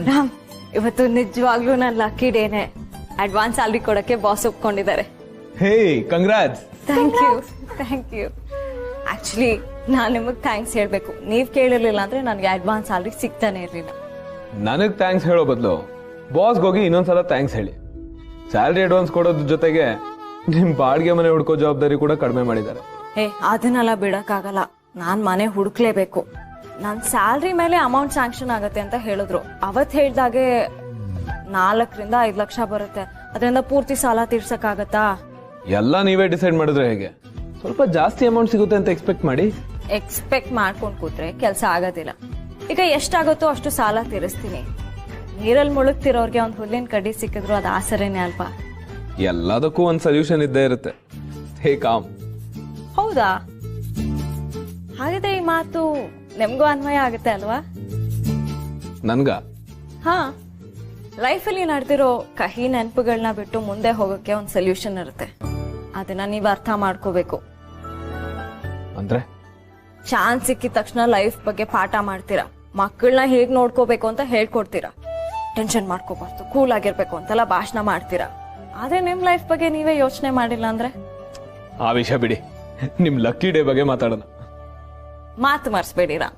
ರಾಮ್, ಇವತ್ತು ನಿಜವಾಗ್ಲೂ ನನ್ನ ಲಕ್ಕಿ ಡೇನೆ. ಅಡ್ವಾನ್ಸ್ ಸ್ಯಾಲ್ರಿ ಕೊಡಕ್ಕೆ ಬಾಸ್ ಒಪ್ಕೊಂಡಿದ್ದಾರೆ. Hey congrats. Thank you thank you. Actually ನಾನು ನಿಮಗೆ ಥ್ಯಾಂಕ್ಸ್ ಹೇಳ್ಬೇಕು. ನೀವ್ ಕೇಳಿರ್ಲಿಲ್ಲ ಅಂದ್ರೆ ನನಗೆ ಅಡ್ವಾನ್ಸ್ ಸ್ಯಾಲ್ರಿ ಸಿಗ್ತಾನೆ ಇರ್ಲಿಲ್ಲ. ನನಗ್ ಥ್ಯಾಂಕ್ಸ್ ಹೇಳೋ ಬದಲು ಬಾಸ್ಗೆ ಹೋಗಿ ಇನ್ನೊಂದ್ಸಲ ಥ್ಯಾಂಕ್ಸ್ ಹೇಳಿ. ಸ್ಯಾಲ್ರಿ ಅಡ್ವಾನ್ಸ್ ಕೊಡೋದ್ರ ಜೊತೆಗೆ ನಿಮ್ ಬಾಡಿಗೆ ಮನೆ ಹುಡ್ಕೋ ಜವಾಬ್ದಾರಿ ಕೂಡ ಕಡಿಮೆ ಮಾಡಿದ್ದಾರೆ. ಅದನ್ನೆಲ್ಲ ಬಿಡಕ್ಕಾಗಲ್ಲ, ನಾನ್ ಮನೆ ಹುಡುಕ್ಲೇಬೇಕು. ನನ್ ಸ್ಯಾಲ್ರಿ ಮೇಲೆ ಅಮೌಂಟ್ ಸ್ಯಾಂಕ್ಷನ್ ಆಗತ್ತೆ ಅಂತ ಹೇಳಿದ್ರು. ಅವತ್ ಹೇಳ್ದಾಗೆ 4 ರಿಂದ 5 ಲಕ್ಷ ಬರುತ್ತೆ. ಅದರಿಂದ ಪೂರ್ತಿ ಸಾಲ ತೀರ್ಸಕ್ಕಾಗತ್ತಾ? ಎಲ್ಲ ನೀವೇ ಡಿಸೈಡ್ ಮಾಡಿದ್ರೆ ಹೇಗೆ? ಸ್ವಲ್ಪ ಜಾಸ್ತಿ ಅಮೌಂಟ್ ಸಿಗುತ್ತೆ ಅಂತ ಎಕ್ಸ್ಪೆಕ್ಟ್ ಮಾಡಿ. ಎಕ್ಸ್ಪೆಕ್ಟ್ ಮಾಡ್ಕೊಂಡ್ ಕೂತ್ರೆ ಕೆಲಸ ಆಗೋದಿಲ್ಲ. ಈಗ ಎಷ್ಟಾಗುತ್ತೋ ಅಷ್ಟು ಸಾಲ ತೀರಿಸ್ತೀನಿ. ನೀರಲ್ಲಿ ಮುಳುಗ್ತಿರೋರ್ಗೆ ಒಂದ್ ಹುಲ್ಲಿನ ಕಡ್ಡಿ ಸಿಕ್ಕಿದ್ರು ಅದು ಆಸರೇನೆ ಅಲ್ವಾ? ಎಲ್ಲದಕ್ಕೂ ಒಂದ್ ಸೊಲ್ಯೂಷನ್ ಇದ್ದೇ ಇರುತ್ತೆ. ಹೇ ಕಾಮ್. ಹೌದಾ? ಹಾಗಿದ್ರೆ ಈ ಮಾತು ನಿಮ್ಗೂ ಅನ್ವಯ ಆಗುತ್ತೆ ಅಲ್ವಾ? ನನ್ಗ ಹಾ, ಲೈಫಲ್ಲಿ ನಡೆದಿರೋ ಕಹಿ ನೆನಪುಗಳನ್ನ ಬಿಟ್ಟು ಮುಂದೆ ಹೋಗೋಕೆ ಒಂದ್ ಸೊಲ್ಯೂಷನ್ ಇರುತ್ತೆ. ಅದನ್ನ ನೀವ್ ಅರ್ಥ ಮಾಡ್ಕೋಬೇಕು. ಅಂದ್ರೆ ಚಾನ್ಸ್ ಸಿಕ್ಕಿದ ತಕ್ಷಣ ಲೈಫ್ ಬಗ್ಗೆ ಪಾಠ ಮಾಡ್ತೀರಾ, ಮಕ್ಕಳನ್ನ ಹೇಗ್ ನೋಡ್ಕೋಬೇಕು ಅಂತ ಹೇಳ್ಕೊಡ್ತೀರಾ, ಟೆನ್ಷನ್ ಮಾಡ್ಕೋಬಾರ್ದು, ಕೂಲ್ ಆಗಿರ್ಬೇಕು ಅಂತೆಲ್ಲ ಭಾಷಣ ಮಾಡ್ತೀರಾ. ಆದ್ರೆ ನಿಮ್ ಲೈಫ್ ಬಗ್ಗೆ ನೀವೇ ಯೋಚನೆ ಮಾಡಿಲ್ಲ ಅಂದ್ರೆ? ಆ ವಿಷಯ ಬಿಡಿ, ನಿಮ್ ಲಕ್ಕಿ ಡೇ ಬಗ್ಗೆ ಮಾತಾಡೋಣ. ಮಾತು ಮರ್ಸ್ಬೇಡಿರಾ.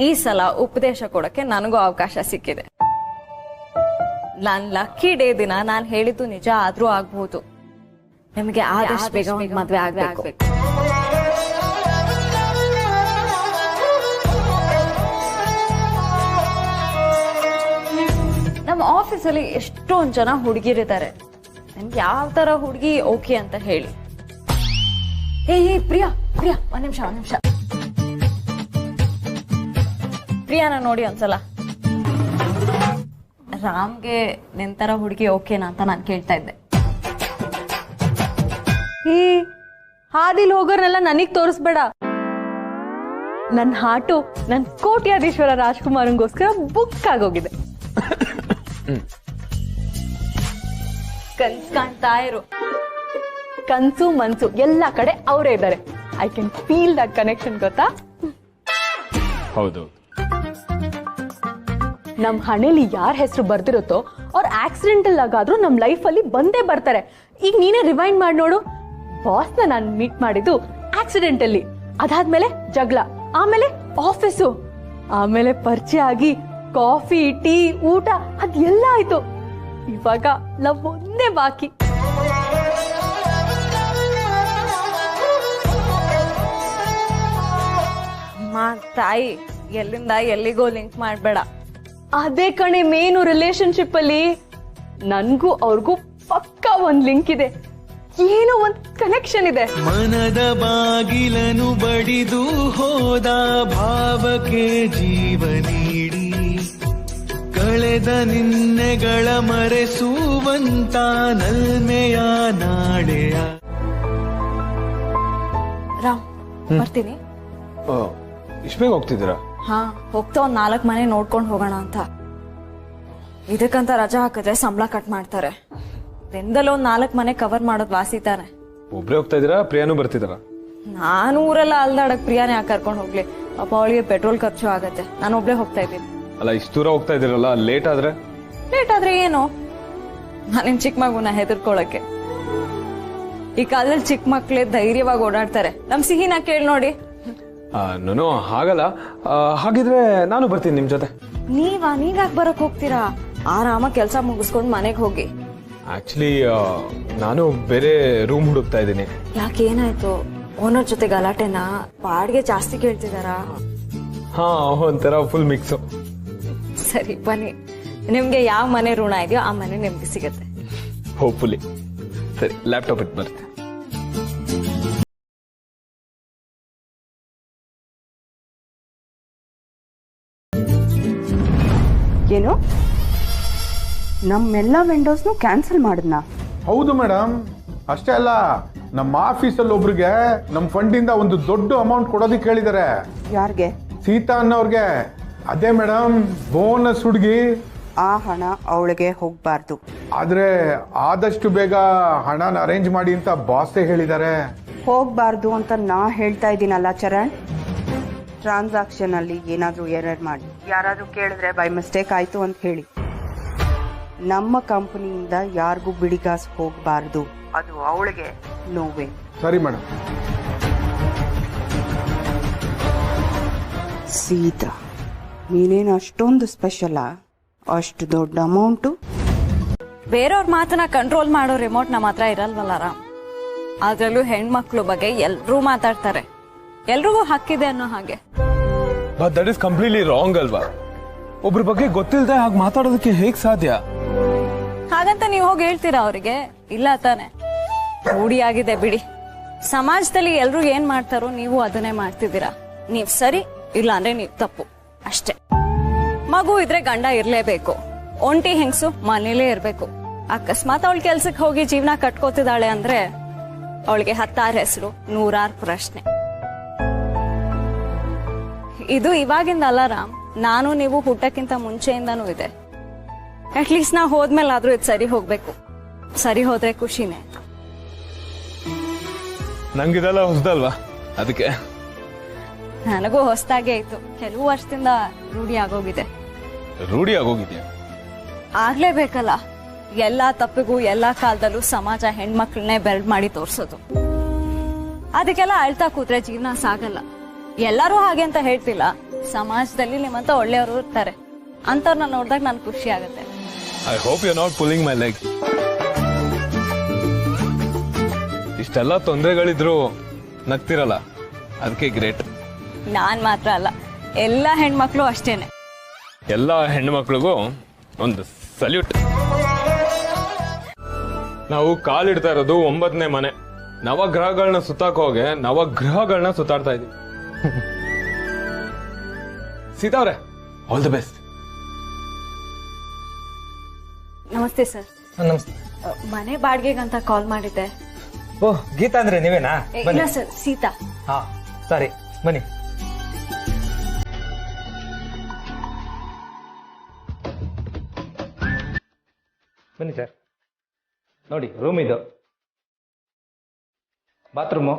ಈ ಸಲ ಉಪದೇಶ ಕೊಡಕ್ಕೆ ನನಗೂ ಅವಕಾಶ ಸಿಕ್ಕಿದೆ. ನಾನ್ ಲಕ್ಕಿ ಡೇ ದಿನ ನಾನ್ ಹೇಳಿದ್ದು ನಿಜ ಆದ್ರೂ ಆಗ್ಬಹುದು. ನಿಮಗೆ ಆದಷ್ಟು ಬೇಗ ಒಂದ್ ಮದ್ವೆ ಆಗ್ಬೇಕು. ನಮ್ಮ ಆಫೀಸಲ್ಲಿ ಎಷ್ಟೊಂದ್ ಜನ ಹುಡುಗಿರಿದ್ದಾರೆ. ನಿಮ್ಗೆ ಯಾವ ತರ ಹುಡುಗಿ ಓಕೆ ಅಂತ ಹೇಳಿ. ಏ ಪ್ರಿಯಾ ಪ್ರಿಯಾ, ಒಂದ್ ನಿಮಿಷ. ಪ್ರಿಯಾನ ನೋಡಿ ಒಂದ್ಸಲ. ರಾಮ್ಗೆ ನಿಂತರ ಹುಡುಗಿ ಓಕೆನಾ ಅಂತ ನಾನು ಕೇಳ್ತಾ ಇದ್ದೆ. ಈ ಹಾದಿಲ್ ಹೋಗೋರ್ನೆಲ್ಲ ನನಗ್ ತೋರಿಸ್ಬೇಡ. ನನ್ ಹಾಟು ನನ್ ಕೋಟ್ಯಾಧೀಶ್ವರ ರಾಜ್ಕುಮಾರಂಗೋಸ್ಕರ ಬುಕ್ ಆಗೋಗಿದೆ. ಕನ್ಸ್ ಕಾಣ್ತಾ ಇರು. ಕನ್ಸು ಮನ್ಸು ಎಲ್ಲ ಕಡೆ ಅವರೇ ಇದ್ದಾರೆ. I can feel that connection, ಗೊತ್ತಾ? ಹೌದು. ನಮ್ ಹಣೆಲಿ ಯಾರ ಹೆಸರು ಬರ್ದಿರುತ್ತೋ ಅವ್ರ ಆಕ್ಸಿಡೆಂಟಲ್ ಆಗಾದ್ರೂ ನಮ್ ಲೈಫ್ ಅಲ್ಲಿ ಬಂದೇ ಬರ್ತಾರೆ. ಈಗ ನೀನೇ ರಿವೈಂಡ್ ಮಾಡಿ ನೋಡು. ಬಾಸ್ ನಾನು ಮೀಟ್ ಮಾಡಿದ್ದು ಆಕ್ಸಿಡೆಂಟಲ್ಲಿ, ಅದಾದ್ಮೇಲೆ ಜಗಳ, ಆಮೇಲೆ ಆಫೀಸು, ಆಮೇಲೆ ಪರಿಚಯ ಆಗಿ ಕಾಫಿ ಟೀ ಊಟ ಅದೆಲ್ಲ ಆಯ್ತು. ಇವಾಗ ಲವ್ ಒಂದೇ ಬಾಕಿ. ತಾಯಿ ಎಲ್ಲಿಂದ ಎಲ್ಲಿಗೋ ಲಿಂಕ್ ಮಾಡ್ಬೇಡ. ಅದೇ ಕಣೆ ಮೇನು ರಿಲೇಶನ್ಶಿಪ್ ಅಲ್ಲಿ. ನನ್ಗೂ ಅವ್ರಿಗೂ ಪಕ್ಕಾ ಒಂದ್ ಲಿಂಕ್ ಇದೆ, ಏನೋ ಒಂದ್ ಕನೆಕ್ಷನ್ ಇದೆ. ಮನದ ಬಾಗಿಲನು ಬಡಿದು ಹೋದ ಭಾವಕ್ಕೆ ಜೀವ ನೀಡಿ ಕಳೆದ ನಿನ್ನೆಗಳ ಮರೆಸುವಂತ ನಲ್ಮೆಯ ನಾಳೆಯ. ರಾಮ್, ಬರ್ತೀನಿ. ಇಷ್ಟು ಬೇಗ ಹೋಗ್ತಿದ್ದೀರಾ? ಹಾ, ಹೋಗ್ತಾ ಒಂದ್ 4 ಮನೆ ನೋಡ್ಕೊಂಡು ಹೋಗೋಣ ಅಂತ. ಇದಕ್ಕಂತ ರಜಾ ಹಾಕಿದ್ರೆ ಸಂಬಳ ಕಟ್ ಮಾಡ್ತಾರೆ. ದಿನದಲ್ಲಿ ಒಂದ್ 4 ಮನೆ ಕವರ್ ಮಾಡೋದ್ ವಾಸಿ ತಾನೆ. ಒಬ್ರೇ ಹೋಗ್ತಾ ಇದೀರಾ? ಪ್ರಿಯಾನು ಬರ್ತಿದಾರ? ನಾನು ಊರೆಲ್ಲ ಅಲ್ದಾಡಕ್ ಪ್ರಿಯಾನೇ ಯಾಕೆ ಕರ್ಕೊಂಡು ಹೋಗ್ಲಿ? ಪಾಪ ಅವಳಿಗೆ ಪೆಟ್ರೋಲ್ ಖರ್ಚು ಆಗತ್ತೆ. ನಾನು ಒಬ್ಳೆ ಹೋಗ್ತಾ ಇದ್ದೀನಿ. ಅಲ್ಲ, ಇಷ್ಟು ದೂರ ಹೋಗ್ತಾ ಇದೀರಲ್ಲ, ಲೇಟ್ ಆದ್ರೆ ಏನು? ನಾನಿನ್ ಚಿಕ್ಕ ಮಗುನ ಹೆದರ್ಕೊಳಕ್ಕೆ. ಈ ಕಾಲದಲ್ಲಿ ಚಿಕ್ಕ ಮಕ್ಳೇ ಧೈರ್ಯವಾಗಿ ಓಡಾಡ್ತಾರೆ ನಮ್ ಸಿಹಿನ ಕೇಳಿ ನೋಡಿ. ನಾನು ಹಾಗಲ್ಲ. ಹಾಗಿದ್ರೆ ನಾನು ಬರ್ತೀನಿ ನಿಮ್ ಜೊತೆ. ನೀವ್ಯಾಕೆ ಬರಕ್ ಹೋಗ್ತೀರಾ? ಆರಾಮ ಕೆಲ್ಸ ಮುಗಿಸ್ಕೊಂಡ್ ಮನೆಗ್ ಹೋಗಿ. ಆಕ್ಚುಲಿ ನಾನು ಬೇರೆ ರೂಮ್ ಹುಡುಕ್ತಾ ಇದ್ದೀನಿ. ಯಾಕೆ ಏನಾಯ್ತು? ಓನರ್ ಜೊತೆ ಗಲಾಟೆನಾ? ಬಾಡಿಗೆ ಜಾಸ್ತಿ ಕೇಳ್ತಿದಾರಾ? ಹಾ, ಒಂಥರ ಫುಲ್ ಮಿಕ್ಸ್. ಸರಿ ಬನ್ನಿ, ನಿಮ್ಗೆ ಯಾವ ಮನೆ ಋಣ ಇದೆಯೋ ಆ ಮನೆ ನಿಮ್ಗೆ ಸಿಗತ್ತೆ. ಹೋಪ್ಫುಲಿ. ಸರಿ, ಲ್ಯಾಪ್ಟಾಪ್ ಇಟ್ಟು ಬರುತ್ತೆ. ಏನು ನಮ್ಮೆಲ್ಲ ವಿಂಡೋಸ್ನು ಕ್ಯಾನ್ಸಲ್ ಮಾಡಿದ್ನಾ? ಹೌದು ಮೇಡಮ್. ಅಷ್ಟೇ ಅಲ್ಲ, ನಮ್ಮ ಆಫೀಸಲ್ಲಿ ಒಬ್ರಿಗೆ ನಮ್ಮ ಫಂಡಿಂದ ಒಂದು ದೊಡ್ಡ ಅಮೌಂಟ್ ಕೊಡೋದಕ್ಕೆ ಹೇಳಿದ್ದಾರೆ. ಯಾರಿಗೆ? ಸೀತಾ ಅನ್ನೋರ್ಗೆ. ಅದೇ ಮೇಡಮ್, ಬೋನಸ್ ಹುಡುಗಿ. ಆ ಹಣ ಅವಳಿಗೆ ಹೋಗ್ಬಾರ್ದು. ಆದ್ರೆ ಆದಷ್ಟು ಬೇಗ ಹಣನ ಅರೇಂಜ್ ಮಾಡಿ ಅಂತ ಬಾಸೇ ಹೇಳಿದ್ದಾರೆ. ಹೋಗ್ಬಾರ್ದು ಅಂತ ನಾ ಹೇಳ್ತಾ ಇದ್ದೀನಲ್ಲ ಚರಣ್. ಟ್ರಾನ್ಸಾಕ್ಷನ್ ಅಲ್ಲಿ ಏನಾದ್ರೂ ಎರರ್ ಮಾಡಿ ಯಾರಾದ್ರೂ ಕೇಳಿದ್ರೆ ಬೈ ಮಿಸ್ಟೇಕ್ ಆಯ್ತು ಅಂತ ಹೇಳಿ. ನಮ್ಮ ಕಂಪನಿಯಿಂದ ಯಾರಿಗೂ ಬಿಡಿಗಾಸ್ ಹೋಗ್ಬಾರ್ದು. ಅದು ಅವಳಿಗೆ ನೋವೇ. ಸರಿ ಮೇಡಮ್. ಸೀತಾ, ನೀನೇನು ಅಷ್ಟೊಂದು ಸ್ಪೆಷಲಾ? ಅಷ್ಟು ದೊಡ್ಡ ಅಮೌಂಟು? ಬೇರೆಯವ್ರ ಮಾತನ್ನ ಕಂಟ್ರೋಲ್ ಮಾಡೋ ರಿಮೋಟ್ ನಮ್ಮ ಹತ್ರ ಇರಲ್ವಲ್ಲ ರಾಮ್. ಅದ್ರಲ್ಲೂ ಹೆಣ್ಮಕ್ಳು ಬಗ್ಗೆ ಎಲ್ರೂ ಮಾತಾಡ್ತಾರೆ. ಎಲ್ರಿಗೂ ಹಕ್ಕಿದೆ ಅನ್ನೋ ಹಾಗೆ. But that is completely wrong ಅಲ್ವಾ? ಒಬ್ರ ಬಗ್ಗೆ ಗೊತ್ತಿಲ್ಲದೆ ಹಾಗೆ ಮಾತಾಡೋದಕ್ಕೆ ಹೇಗ್ ಸಾಧ್ಯ? ಹಾಗಂತ ನೀವು ಹೋಗಿ ಹೇಳ್ತೀರಾ ಅವರಿಗೆ? ಇಲ್ಲ ತಾನೆ, ರೂಢಿಯಾಗಿದೆ ಬಿಡಿ. ಸಮಾಜದಲ್ಲಿ ಎಲ್ರು ಏನ್ ಮಾಡ್ತಾರೋ ನೀವು ಅದನ್ನೇ ಮಾಡ್ತಿದ್ದೀರಾ. ನೀವ್ ಸರಿ, ಇಲ್ಲ ಅಂದ್ರೆ ನೀವ್ ತಪ್ಪು ಅಷ್ಟೇ. ಮಗು ಇದ್ರೆ ಗಂಡ ಇರ್ಲೇಬೇಕು. ಒಂಟಿ ಹೆಂಗ್ಸು ಮನೇಲೇ ಇರ್ಬೇಕು. ಅಕಸ್ಮಾತ್ ಅವಳ ಕೆಲ್ಸಕ್ಕೆ ಹೋಗಿ ಜೀವನ ಕಟ್ಕೋತಿದ್ದಾಳೆ ಅಂದ್ರೆ ಅವಳಿಗೆ 10 ಹೆಸರು, 100 ಪ್ರಶ್ನೆ. ಇದು ಇವಾಗಿಂದ ಅಲ್ಲ ರಾಮ್, ನಾನು ನೀವು ಹುಟ್ಟಕ್ಕಿಂತ ಮುಂಚೆಯಿಂದಾನೂ ಇದೆ. ಅಟ್ಲೀಸ್ಟ್ ನಾ ಹೋದ್ಮೇಲಾದ್ರೂ ಇದು ಸರಿ ಹೋಗ್ಬೇಕು. ಸರಿ ಹೋದ್ರೆ ಖುಷಿನೇ. ನಂಗಿದೆಲ್ಲ ಹೊಸದಲ್ವಾ, ಅದಕ್ಕೆ. ನನಗೂ ಹೊಸದಾಗೆ ಇತ್ತು. ಕೆಲವು ವರ್ಷದಿಂದ ರೂಢಿ ಆಗೋಗಿದೆ. ರೂಢಿ ಆಗೋಗಿದ್ಯಾ? ಆಗ್ಲೇಬೇಕಲ್ಲ. ಎಲ್ಲಾ ತಪ್ಪಿಗೂ ಎಲ್ಲಾ ಕಾಲದಲ್ಲೂ ಸಮಾಜ ಹೆಣ್ಮಕ್ಳನ್ನೇ ಬೆರಡ್ ಮಾಡಿ ತೋರ್ಸೋದು. ಅದಕ್ಕೆಲ್ಲ ಅಳ್ತಾ ಕೂತ್ರೆ ಜೀವನ ಸಾಗಲ್ಲ. ಎಲ್ಲರೂ ಹಾಗೆ ಅಂತ ಹೇಳ್ತಿಲ್ಲ. ಸಮಾಜದಲ್ಲಿ ನಿಮ್ಮಂತ ಒಳ್ಳೆಯವರು ಇರ್ತಾರೆ. ಅಂತವ್ರನ್ನ ನೋಡಿದಾಗ ನನ್ ಖುಷಿ ಆಗುತ್ತೆ. I hope you not pulling my leg. ಇಷ್ಟೆಲ್ಲ ತೊಂದರೆಗಳಿದ್ರು ನಗ್ತಿರಲ್ಲ, ಅದಕ್ಕೆ ಗ್ರೇಟ್. ನಾನ್ ಮಾತ್ರ ಅಲ್ಲ, ಎಲ್ಲಾ ಹೆಣ್ಮಕ್ಳು ಅಷ್ಟೇನೆ. ಎಲ್ಲ ಹೆಣ್ಮಕ್ಳಿಗೂ ಒಂದು ಸಲ್ಯೂಟ್. ನಾವು ಕಾಲಿಡ್ತಾ ಇರೋದು 9ನೇ ಮನೆ. ನವಗ್ರಹಗಳನ್ನ ಸುತ್ತಾಕ ಹೋಗಿ ನವಗ್ರಹಗಳನ್ನ ಸುತ್ತಾಡ್ತಾ ಇದೀವಿ. ಸೀತಾ ಅವ್ರೆ, ಆಲ್ ದಿ ಬೆಸ್ಟ್. ನಮಸ್ತೆ ಸರ್. ನಮಸ್ತೆ. ಮನೆ ಬಾಡಿಗೆಗಂತ ಕಾಲ್ ಮಾಡಿದ್ದೆ. ಓಹ್, ಗೀತಾ ಅಂದ್ರೆ ನೀವೇನಾ? ಇಲ್ಲ ಸರ್, ಸೀತಾ. ಹಾ, ಸರಿ ಬನ್ನಿ. ಬನ್ನಿ ಸರ್. ನೋಡಿ, ರೂಮ್ ಇದು, ಬಾತ್ರೂಮು,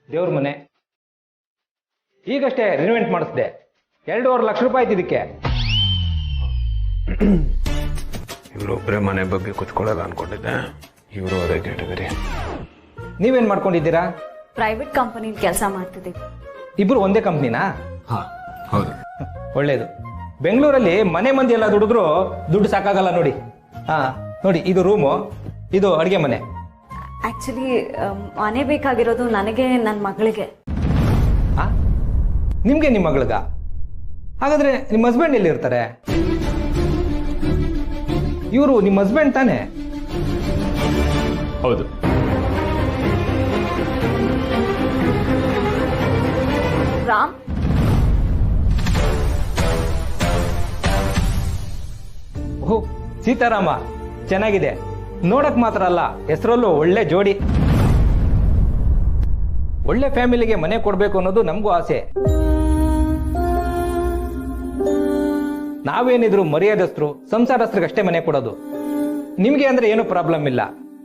ದೇವ್ರ ಮನೆ. ಈಗಷ್ಟೇ ರಿನೋವೇಟ್ ಮಾಡಿಸ್ದೆ. 2.5 ಲಕ್ಷ ರೂಪಾಯಿ ಆಯ್ತು ಇದಕ್ಕೆ. ಇವ್ರೊಬ್ರೆ ಮನೆ ಬಗ್ಗೆ ಕುತ್ಕೊಳ್ಳಲ್ಲ ಅನ್ಕೊಂಡಿದ್ದೆ. ಇವರು ಅದೇ ಕ್ಯಾಟಗರಿ. ನೀವೇನ್ ಮಾಡ್ಕೊಂಡಿದ್ದೀರಾ? ಪ್ರೈವೇಟ್ ಕಂಪನಿ ಕೆಲಸ ಮಾಡ್ತಿದ್ದೀವಿ. ಇಬ್ರು ಒಂದೇ ಕಂಪ್ನಿನಾ? ಹಾ, ಹೌದು. ಒಳ್ಳೇದು. ಬೆಂಗಳೂರಲ್ಲಿ ಮನೆ ಮಂದಿ ಎಲ್ಲ ದುಡಿದ್ರು ದುಡ್ಡು ಸಾಕಾಗಲ್ಲ ನೋಡಿ. ಹಾ, ನೋಡಿ, ಇದು ರೂಮು, ಇದು ಅಡುಗೆ ಮನೆ. ಆಕ್ಚುಲಿ ಮನೆ ಬೇಕಾಗಿರೋದು ನನಗೆ, ನನ್ನ ಮಗಳಿಗೆ. ನಿಮ್ಗೆ ನಿಮ್ಮ ಮಗಳಿಗ? ಹಾಗಾದ್ರೆ ನಿಮ್ಮ ಹಸ್ಬೆಂಡ್ ಎಲ್ಲಿ ಇರ್ತಾರೆ? ಇವರು ನಿಮ್ಮ ಹಸ್ಬೆಂಡ್ ತಾನೆ? ಹೌದು. ರಾಮ್, ಓ ಸೀತಾರಾಮ, ಚೆನ್ನಾಗಿದೆ. ನೋಡಕ್ ಮಾತ್ರ ಅಲ್ಲ, ಹೆಸರಲ್ಲೂ ಒಳ್ಳೆ ಜೋಡಿ. ಒಳ್ಳೆ ಫ್ಯಾಮಿಲಿಗೆ ಮನೆ ಕೊಡ್ಬೇಕು ಅನ್ನೋದು ನಮಗೂ ಆಸೆ. ನಾವೇನಿದ್ರು ಮರ್ಯಾದಸ್ಥರು, ಸಂಸಾರಸ್ಥರಿಗಷ್ಟೇ ಮನೆ ಕೊಡೋದು. ನಿಮ್ಗೆ ಅಂದ್ರೆ ಏನು ಪ್ರಾಬ್ಲಮ್ ಇಲ್ಲ.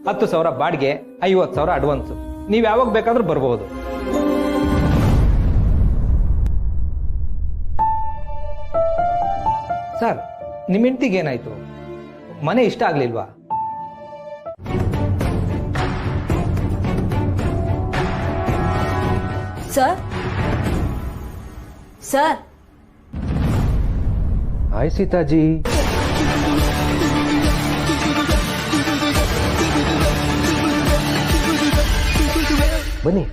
10,000 ಬಾಡಿಗೆ, 50,000 ಅಡ್ವಾನ್ಸ್. ನೀವ್ ಯಾವಾಗ ಬೇಕಾದ್ರೂ ಬರಬಹುದು. ಸರ್, ನಿಮ್ಮ ಹೆಂಡತಿಗೆ ಏನಾಯ್ತು? ಮನೆ ಇಷ್ಟ ಆಗ್ಲಿಲ್ವಾ? Sir sir hi Seethaji. ಬನ್ನಿ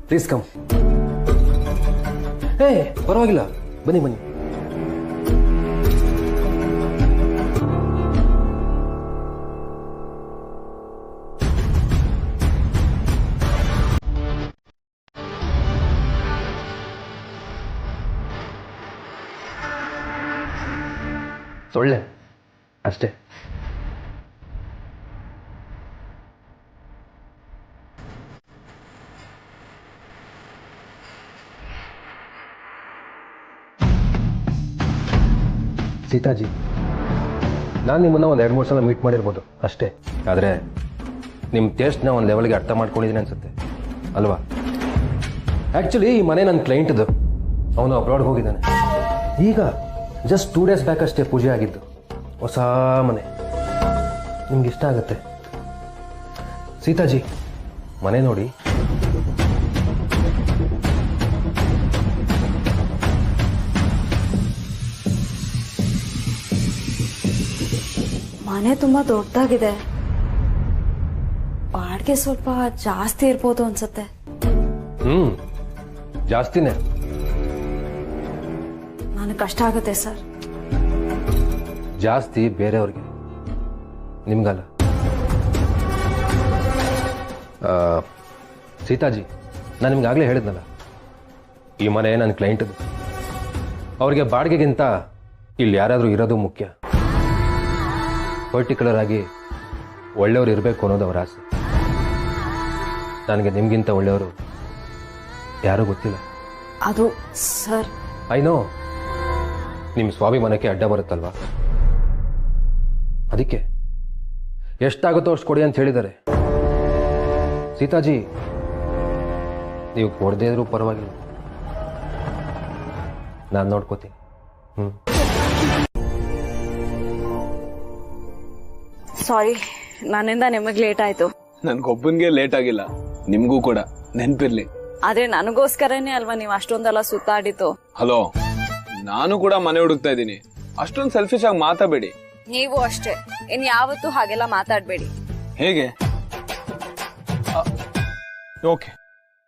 ಪ್ಲೀಸ್ ಕಮ್. ಹೇ ಪರವಾಗಿಲ್ಲ, ಬನ್ನಿ ಬನ್ನಿ. ಸೊಳ್ಳೆ ಅಷ್ಟೇ. ಸೀತಾಜಿ, ನಾನು ನಿಮ್ಮನ್ನು ಒಂದು 2-3 ಸಲ ಮೀಟ್ ಮಾಡಿರ್ಬೋದು ಅಷ್ಟೇ. ಆದರೆ ನಿಮ್ಮ ಟೇಸ್ಟ್ನ ಒಂದು ಲೆವೆಲ್ಗೆ ಅರ್ಥ ಮಾಡ್ಕೊಂಡಿದ್ದೀನಿ ಅನ್ಸುತ್ತೆ ಅಲ್ವಾ? ಆ್ಯಕ್ಚುಲಿ ಈ ಮನೆ ನನ್ನ ಕ್ಲೈಂಟ್ದು. ಅವನು ಅಬ್ರಾಡ್ಗೆ ಹೋಗಿದ್ದಾನೆ. ಈಗ ಜಸ್ಟ್ 2 ಡೇಸ್ ಬ್ಯಾಕ್ ಅಷ್ಟೇ ಪೂಜೆ ಆಗಿದ್ದು. ಹೊಸ ಮನೆ, ನಿಮ್ಗೆ ಇಷ್ಟ ಆಗುತ್ತೆ. ಸೀತಾಜಿ, ಮನೆ ನೋಡಿ. ಮನೆ ತುಂಬಾ ದೊಡ್ಡದಾಗಿದೆ, ಬಾಡಿಗೆ ಸ್ವಲ್ಪ ಜಾಸ್ತಿ ಇರ್ಬೋದು ಅನ್ಸುತ್ತೆ. ಜಾಸ್ತಿನೇ. ನನಗೆ ಕಷ್ಟ ಆಗುತ್ತೆ ಸರ್. ಜಾಸ್ತಿ ಬೇರೆಯವ್ರಿಗೆ, ನಿಮ್ಗಲ್ಲ. ಸೀತಾಜಿ, ನಾನು ನಿಮ್ಗಾಗಲೇ ಹೇಳಿದ್ನಲ್ಲ, ಈ ಮನೆ ನನ್ನ ಕ್ಲೈಂಟದು. ಅವ್ರಿಗೆ ಬಾಡಿಗೆಗಿಂತ ಇಲ್ಲಿ ಯಾರಾದರೂ ಇರೋದು ಮುಖ್ಯ. ಪರ್ಟಿಕ್ಯುಲರ್ ಆಗಿ ಒಳ್ಳೆಯವರು ಇರಬೇಕು ಅನ್ನೋದು ಅವರ ಆಸೆ. ನನಗೆ ನಿಮಗಿಂತ ಒಳ್ಳೆಯವರು ಯಾರೂ ಗೊತ್ತಿಲ್ಲ. ಅದು ಸರ್, ಐ ನೋ ನಿಮ್ಮ ಸ್ವಾಭಿಮಾನಕ್ಕೆ ಅಡ್ಡ ಬರುತ್ತಲ್ವಾ, ಅದಕ್ಕೆ ಎಷ್ಟಾಗುತ್ತೋ ಅಷ್ಟು ಕೊಡಿ ಅಂತ ಹೇಳಿದ್ದಾರೆ. ಸೀತಾಜಿ, ನೀವು ಕೊಡದೇ ಇದ್ರೂ ಪರವಾಗಿಲ್ಲ, ನಾನು ನೋಡ್ಕೋತೀನಿ. ಸಾರಿ, ನನ್ನಿಂದ ನಿಮಗೆ ಲೇಟ್ ಆಯ್ತು. ನನ್ಗೊಬ್ಬನ್ಗೆ ಲೇಟ್ ಆಗಿಲ್ಲ, ನಿಮ್ಗೂ ಕೂಡ ನೆನ್ಪಿರ್ಲಿ. ಆದ್ರೆ ನನಗೋಸ್ಕರನೇ ಅಲ್ವಾ ನೀವು ಅಷ್ಟೊಂದೆಲ್ಲ ಸುತ್ತಾಡಿತು. ಹಲೋ, ನಾನು ಕೂಡ ಮನೆ ಹುಡುಕ್ತಾ ಇದ್ದೀನಿ. ಅಷ್ಟೊಂದು ಸೆಲ್ಫಿಶ್ ಆಗಿ ಮಾತಾಡಬೇಡಿ. ನೀವು ಅಷ್ಟೇ, ಇನ್ ಯಾವತ್ತೂ ಹಾಗೆಲ್ಲ ಮಾತಾಡ್ಬೇಡಿ. ಹೇಗೆ? ಓಕೆ,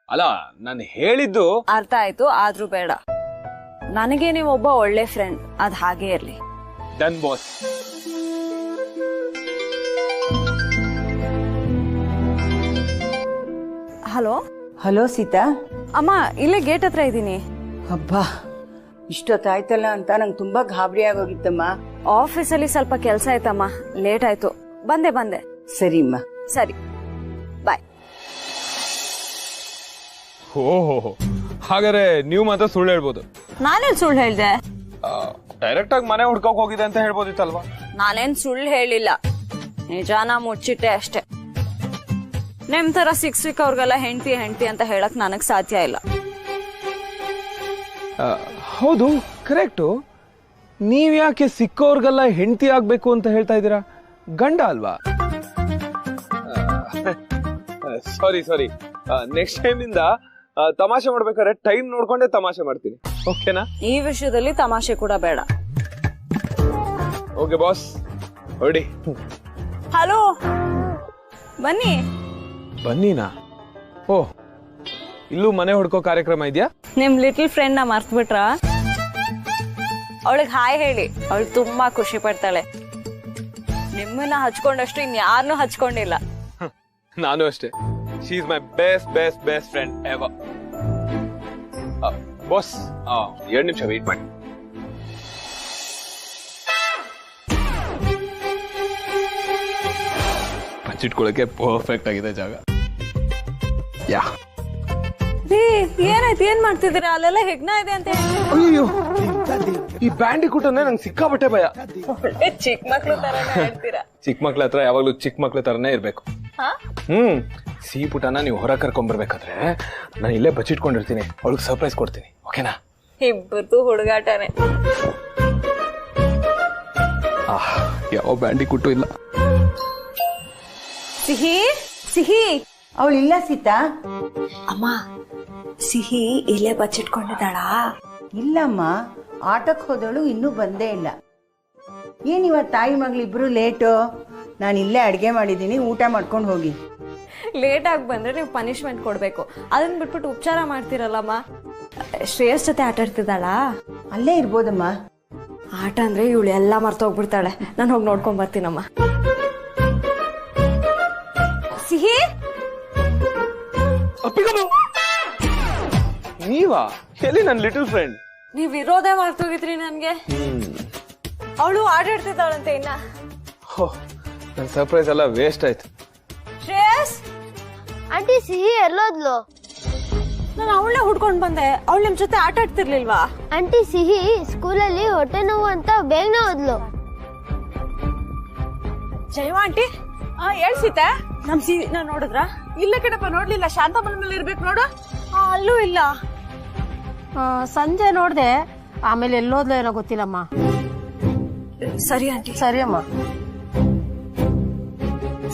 ಅಲ್ಲ ನಾನು ಹೇಳಿದ್ದು ಅರ್ಥ ಆಯ್ತು, ಆದ್ರೂ ಬೇಡ. ನನಗೆ ನೀವು ಒಬ್ಬ ಒಳ್ಳೆ ಫ್ರೆಂಡ್, ಅದ್ ಹಾಗೆ ಇರ್ಲಿ. Done boss. Hello hello Sita. ಅಮ್ಮ, ಇಲ್ಲೇ ಗೇಟ್ ಹತ್ರ ಇದ್ದೀನಿ. ಹಬ್ಬಾ, ಇಷ್ಟೊತ್ತಾಯ್ತಲ್ಲ ಅಂತ ನಂಗೆ ತುಂಬಾ ಗಾಬರಿ ಆಗೋಗಿತ್ತಮ್ಮ. ಆಫೀಸಲ್ಲಿ ಸ್ವಲ್ಪ ಕೆಲಸ ಆಯ್ತಮ್ಮ, ಲೇಟ್ ಆಯ್ತು. ಬಂದೆ. ಸರಿಮ್ಮ. ಸರಿ, ಬಾಯ್. ಓಹೋ, ಹಾಗಾದ್ರೆ ನೀವು ಮಾತ್ರ ಸುಳ್ಳು ಹೇಳ್ಬೋದು. ನಾನೇನ್ ಸುಳ್ಳು ಹೇಳ್ದೆ? ಡೈರೆಕ್ಟ್ ಆಗಿ ಮನೆ ಹುಡ್ಕೋಕ್ ಹೋಗಿದೆ ಅಂತ ಹೇಳ್ಬೋದಿತ್ತಲ್ವಾ? ನಾನೇನ್ ಸುಳ್ಳು ಹೇಳಿಲ್ಲ, ನಿಜಾನ ಮುಚ್ಚಿಟ್ಟೆ ಅಷ್ಟೇ. ನಿಮ್ ತರ ಸಿಕ್ ಅವ್ರಿಗೆಲ್ಲ ಹೆಂಡತಿ ಅಂತ ಹೇಳಕ್ ನನಗ್ ಸಾಧ್ಯ ಇಲ್ಲ. ಹೌದು, ಕರೆಕ್ಟು. ನೀವ್ ಯಾಕೆ ಸಿಕ್ಕವ್ರಿಗೆಲ್ಲ ಹೆಂಡತಿ ಆಗ್ಬೇಕು ಅಂತ ಹೇಳ್ತಾ ಇದ್ದೀರಾ? ಗಂಡ ಅಲ್ವಾ? ಸಾರಿ, ನೆಕ್ಸ್ಟ್ ಟೈಮ್ ಇಂದ ತಮಾಷೆ ಮಾಡ್ಬೇಕಾದ್ರೆ ಟೈಮ್ ನೋಡ್ಕೊಂಡೆ ತಮಾಷೆ ಮಾಡ್ತೀನಿ, ಓಕೆನಾ? ಈ ವಿಷಯದಲ್ಲಿ ತಮಾಷೆ ಕೂಡ ಬೇಡ. ಓಕೆ ಬಾಸ್, ಹೊರಡಿ. ಹಲೋ, ಬನ್ನಿ. ಬನ್ನಿನಾ? ಓ, ಇಲ್ಲೂ ಮನೆ ಹುಡ್ಕೋ ಕಾರ್ಯಕ್ರಮ ಇದೆಯಾ? ನಿಮ್ ಲಿಟಲ್ ಫ್ರೆಂಡ್ ನ ಮರ್ತ್ ಬಿಟ್ರ? ಅವಳಿಗೆ ಹಾಯ್ ಹೇಳಿ, ಅವಳು ತುಂಬಾ ಖುಷಿ ಪಡ್ತಾಳೆ. ನಿಮ್ಮನ್ನ ಹಚ್ಕೊಂಡಷ್ಟು ಇನ್ಯಾರನ್ನೂ ಹಚ್ಕೊಂಡಿಲ್ಲ. ನಾನು ಅಷ್ಟೇ. She is my best friend ever. Boss, 2 ನಿಮಿಷ ವೇಟ್ ಮಾಡಿ. ಬಚ್ಚಿಟ್ಕೊಳ್ಳಕ್ಕೆ ಪರ್ಫೆಕ್ಟ್ ಆಗಿದೆ ಜಾಗ. ಯಾ, ಏನಾಯ್ತು? ಏನ್ ಮಾಡ್ತಿದ್ದೀರಾ? ಅಲ್ಲೆಲ್ಲ ಹೆಗ್ನ ಇದೆ ಅಂತ. ಅಯ್ಯೋ, ಈ ಬ್ಯಾಂಡಿಕೂಟನೇ ನಂಗೆ ಸಿಕ್ಕಾಬಟ್ಟೆ ಭಯ. ಚಿಕ್ಕ ಮಕ್ಳು ತರನೇ ಹೇಳ್ತೀರಾ? ಚಿಕ್ಕ ಮಕ್ಳ ಹತ್ರ ಯಾವಾಗ್ಲೂ ಚಿಕ್ಕ ಮಕ್ಳ ತರನೇ ಇರ್ಬೇಕು. ಸಿ ಪುಟನ ನೀವು ಹೊರ ಕರ್ಕೊಂಡ್ಬರ್ಬೇಕಾದ್ರೆ ನಾನು ಇಲ್ಲೇ ಬಚ್ಚಿಟ್ಕೊಂಡಿರ್ತೀನಿ, ಅವಳಿಗೆ ಸರ್ಪ್ರೈಸ್ ಕೊಡ್ತೀನಿ, ಓಕೆನಾ? ಇಬ್ಬರದು ಹುಡುಗಾಟನೆ. ಯಾವ ಬ್ಯಾಂಡಿಕೂಟು ಇಲ್ಲ. ಸಿಹಿ, ಅವಳಿಲ್ಲ ಸೀತಾ. ಅಮ್ಮ ಸಿಹಿ ಇಲ್ಲೇ ಬಚ್ಚಿಟ್ಕೊಂಡಿದ್ದಾಳಾ? ಇಲ್ಲಮ್ಮ, ಆಟಕ್ಕೆ ಹೋದವಳು ಇನ್ನೂ ಬಂದೇ ಇಲ್ಲ. ಏನಿವತ್ತು ತಾಯಿ ಮಗಳಿಬ್ರು ಲೇಟು? ನಾನು ಇಲ್ಲೇ ಅಡುಗೆ ಮಾಡಿದ್ದೀನಿ, ಊಟ ಮಾಡ್ಕೊಂಡು ಹೋಗಿ. ಲೇಟ್ ಆಗಿ ಬಂದ್ರೆ ನೀವು ಪನಿಷ್ಮೆಂಟ್ ಕೊಡ್ಬೇಕು. ಅದನ್ನ ಬಿಟ್ಬಿಟ್ಟು ಉಪಚಾರ ಮಾಡ್ತಿರಲ್ಲಮ್ಮ. ಶ್ರೇಯಸ್ ಜೊತೆ ಆಟ ಆಡ್ತಿದ್ದಾಳಾ? ಅಲ್ಲೇ ಇರ್ಬೋದಮ್ಮ. ಆಟ ಅಂದ್ರೆ ಇವಳು ಎಲ್ಲ ಮರ್ತೋಗ್ಬಿಡ್ತಾಳೆ. ನಾನು ಹೋಗಿ ನೋಡ್ಕೊಂಡ್ ಬರ್ತೀನಮ್ಮ. ಸಿಹಿ ನೀವಾ? ಎಲ್ಲಿ ನನ್ನ ಲಿಟಲ್ ಫ್ರೆಂಡ್? ನೀವ್ ಇರೋದೇ ಮರ್ತೋಗಿದ್ರಿ ನನ್ಗೆ. ಅವಳು ಆಟ ಆಡ್ತಿದ್ದಾಳಂತೆ ಇನ್ನ. ನನ್ನ ಸರ್ಪ್ರೈಸ್ ಎಲ್ಲ ವೇಸ್ಟ್ ಆಯ್ತು. ಶ್ರೇಯಸ್, ಆಂಟಿ ಸಿಹಿ ಎಲ್ಲೋದ್ಲು? ನಾನು ಅವಳನ್ನ ಹುಡ್ಕೊಂಡ್ ಬಂದೆ. ಅವಳು ನಿಮ್ ಜೊತೆ ಆಟ ಆಡ್ತಿರ್ಲಿಲ್ವಾ? ಆಂಟಿ ಸಿಹಿ ಸ್ಕೂಲಲ್ಲಿ ಹೊಟ್ಟೆ ನೋವು ಅಂತ ಬೇಗನೆ ಹೋದ್ಲು. ಜಯವ ಆಂಟಿ ಹೇಳ್ಸಿತೆ ನಮ್ ಸಿಹಿನ ನೋಡಿದ್ರ? ಇಲ್ಲ ಕಣಪ್ಪ, ನೋಡ್ಲಿಲ್ಲ. ಶಾಂತಮ್ಮನ ಮೇಲೆ ಇರ್ಬೇಕು ನೋಡು. ಅಲ್ಲೂ ಇಲ್ಲ. ಸಂಜೆ ನೋಡ್ದೆ, ಆಮೇಲೆ ಎಲ್ಲೋದ್ಲು ಏನೋ ಗೊತ್ತಿಲ್ಲಮ್ಮ. ಸರಿ ಆಂಟಿ. ಸರಿ ಅಮ್ಮ.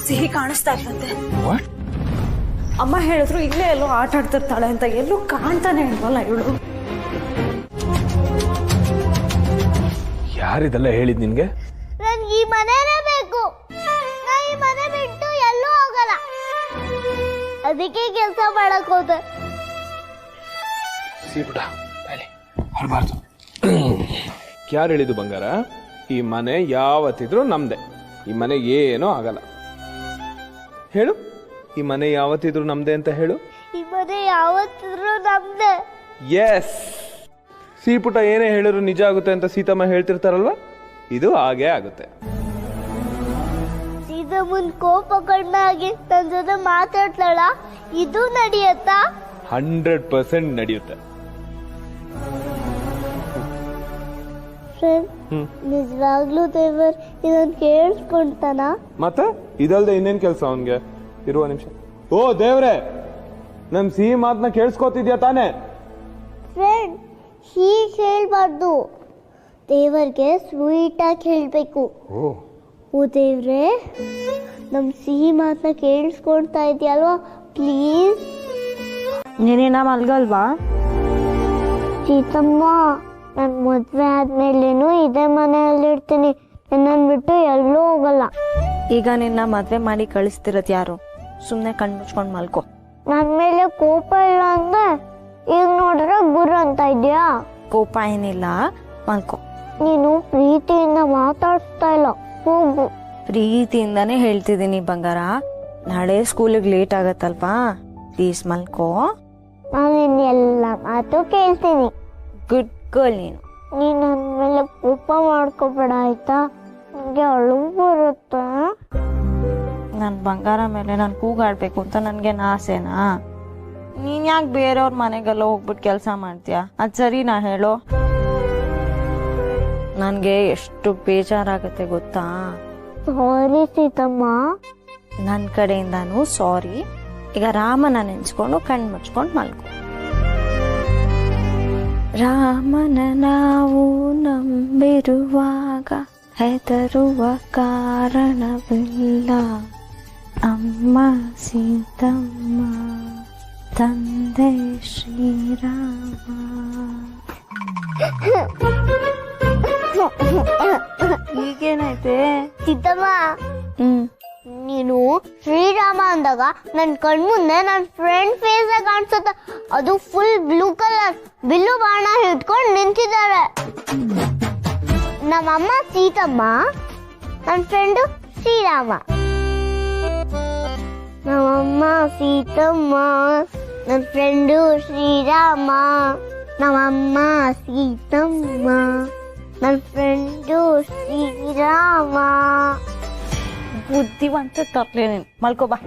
ಸಿಹಿ ಕಾಣಿಸ್ತಾ ಇರ್ತಂತೆ. ಅಮ್ಮ ಹೇಳಿದ್ರು ಇಲ್ಲೇ ಎಲ್ಲೋ ಆಟ ಆಡ್ತಿರ್ತಾಳೆ ಅಂತ. ಎಲ್ಲೂ ಕಾಣ್ತಾನೆ ಇಲ್ವಲ್ಲ ಇವಳು. ಯಾರಿದೆಲ್ಲ ಹೇಳಿದ್ ನಿನ್ಗೆ? ನನ್ಗೆ ಈ ಮನೆನೇ ಬೇಕು. ನಾ ಈ ಮನೆ ಬಿಟ್ಟು ಎಲ್ಲೂ ಹೋಗಲ್ಲ. ಅದಕ್ಕೆ ಕೆಲಸ ಮಾಡಕ್ ಹೋದೆ. ಯಾರು ಹೇಳಿದ್ದು ಬಂಗಾರ? ಈ ಮನೆ ಯಾವತ್ತಿದ್ರು ನಮ್ದೆ. ಈ ಮನೆ ಏನೂ ಆಗಲ್ಲ. ಹೇಳು, ಈ ಮನೆ ಯಾವತ್ತಿದ್ರು ನಮ್ದೆ ಅಂತ ಹೇಳು. ಈ ಮನೆ ಯಾವತ್ತಿದ್ರು ನಮ್ದೆ. ಎಸ್, ಸೀಪುಟ ಏನೇ ಹೇಳಿದ್ರು ನಿಜ ಆಗುತ್ತೆ ಅಂತ ಸೀತಮ್ಮ ಹೇಳ್ತಿರ್ತಾರಲ್ವಾ, ಇದು ಹಾಗೇ ಆಗುತ್ತೆ. ಸೀತಮ್ಮನ್ ಕೋಪ ಕಣ್ಣಾಗಿ ನನ್ ಜೊತೆ ಮಾತಾಡ್ತಾಳ. ಇದು ನಡೆಯತ್ತಾ? 100% ನಡೆಯುತ್ತೆ. ನಿಜವಾಗ್ಲೂ ದೇವರ್ ಇದನ್ ಕೇಳಿಸ್ಕೊಂತಾನ? ಮತ್ತೆ ಇದಲ್ದೆ ಇನ್ನೇನ್ ಕೆಲ್ಸ ಅವನ್ಗೆ? ಇರುವ ನಿಮಿಷ. ಓ ದೇವ್ರೆ, ನಮ್ ಸಿಹಿ ಮಾತನ್ನ ಕೇಳಿಸ್ಕೊತಿದ್ಯಾ ತಾನೆ? ಫ್ರೆಂಡ್, ಹೀಗ್ ಹೇಳ್ಬಾರ್ದು. ದೇವರ್ಗೆ ಸ್ವೀಟ್ ಆಗಿ ಹೇಳ್ಬೇಕು. ಓ ದೇವ್ರೆ, ನಮ್ ಸಿಹಿ ಮಾತನ್ನ ಕೇಳಿಸ್ಕೊಳ್ತಾ ಇದೆಯಲ್ವಾ, ಪ್ಲೀಸ್. ನೀನೇನ ಮಲ್ಗಲ್ವಾ? ಸೀತಮ್ಮ, ನನ್ ಮದ್ವೆ ಆದ್ಮೇಲೇನು ಇದೇ ಮನೆಯಲ್ಲಿರ್ತೀನಿ. ನನ್ನನ್ ಬಿಟ್ಟು ಎಲ್ಲೂ ಹೋಗಲ್ಲ. ಈಗ ನಿನ್ನ ಮದ್ವೆ ಮಾಡಿ ಕಳಿಸ್ತಿರತ್ ಯಾರು? ಸುಮ್ನೆ ಕಣ್ ಮುಚ್ಕೊಂಡ್ ಮಲ್ಕೋ. ನನ್ ಮೇಲೆ ಕೋಪ ಇಲ್ಲ ಅಂದ್ರೆ ಈಗ ನೋಡಿದ್ರೆ ಗುರು ಅಂತ ಇದ್ಯಾ? ಕೋಪ ಏನಿಲ್ಲ, ಮಲ್ಕೋ. ನೀನು ಪ್ರೀತಿಯಿಂದ ಮಾತಾಡ್ತಾ ಇಲ್ಲ, ಹೋಗು. ಪ್ರೀತಿಯಿಂದಾನೇ ಹೇಳ್ತಿದ್ದೀನಿ ಬಂಗಾರ. ನಾಳೆ ಸ್ಕೂಲಿಗೆ ಲೇಟ್ ಆಗತ್ತಲ್ವಾ, ಪ್ಲೀಸ್ ಮಲ್ಕೋ. ನಾನು ಎಲ್ಲ ಮಾತು ಕೇಳ್ತೀನಿ. ಗುಡ್ ಗರ್ಲ್ ನೀನು. ನೀನ್ ನನ್ ಮೇಲೆ ಕೋಪ ಮಾಡ್ಕೋಬೇಡ ಆಯ್ತಾ? ನಂಗೆ ಅಳು ಬರುತ್ತೆ. ನನ್ ಬಂಗಾರ ಮೇಲೆ ನಾನು ಕೂಗಾಡ್ಬೇಕು ಅಂತ ನನ್ಗೇನು ಆಸೆನಾ? ನೀನ್ ಯಾಕೆ ಬೇರೆಯವ್ರ ಮನೆಗೆಲ್ಲ ಹೋಗ್ಬಿಟ್ಟು ಕೆಲಸ ಮಾಡ್ತೀಯ? ಅದ್ ಸರಿ ನಾ ಹೇಳೋ. ನನ್ಗೆ ಎಷ್ಟು ಬೇಜಾರಾಗತ್ತೆ ಗೊತ್ತಾ? ಸಾರಿ ಸೀತಮ್ಮ. ನನ್ ಕಡೆಯಿಂದಾನು ಸಾರಿ. ಈಗ ರಾಮನ ನೆನ್ಸ್ಕೊಂಡು ಕಣ್ ಮುಚ್ಕೊಂಡು ಮಲ್ಕೊ. ರಾಮನ ನಾವು ನಂಬಿರುವಾಗ ಹೆದರುವ ಕಾರಣವಿಲ್ಲ. ಅಮ್ಮ ಸೀತಮ್ಮ, ತಂದೆ ಶ್ರೀರಾಮ. ಈಗೇನೈತೆ ಸೀತಮ್ಮ? ನೀನು ಶ್ರೀರಾಮ ಅಂದಾಗ ನನ್ ಕಣ್ಮುಂದೆ ನನ್ ಫ್ರೆಂಡ್ ಫೇಸ್ ಕಾಣಿಸುತ್ತೆ. ಅದು ಫುಲ್ ಬ್ಲೂ ಕಲರ್ ಬಿಲ್ಲು ಬಾಣ ಹಿಡ್ಕೊಂಡು ನಿಂತಿದ್ದಾರೆ. ನಮ್ಮಮ್ಮ ಸೀತಮ್ಮ, ನನ್ನ ಫ್ರೆಂಡು ಶ್ರೀರಾಮ. ನಮ್ಮಮ್ಮ ಸೀತಮ್ಮ, ನನ್ನ ಫ್ರೆಂಡು ಶ್ರೀರಾಮ. ನಮ್ಮಮ್ಮ ಸೀತಮ್ಮ, ನನ್ನ ಫ್ರೆಂಡು ಶ್ರೀರಾಮ. ಬುದ್ಧಿವಂತ ತಪ್ಪಲೆ ನೀನು. ಮಲ್ಕೋ ಬಾ.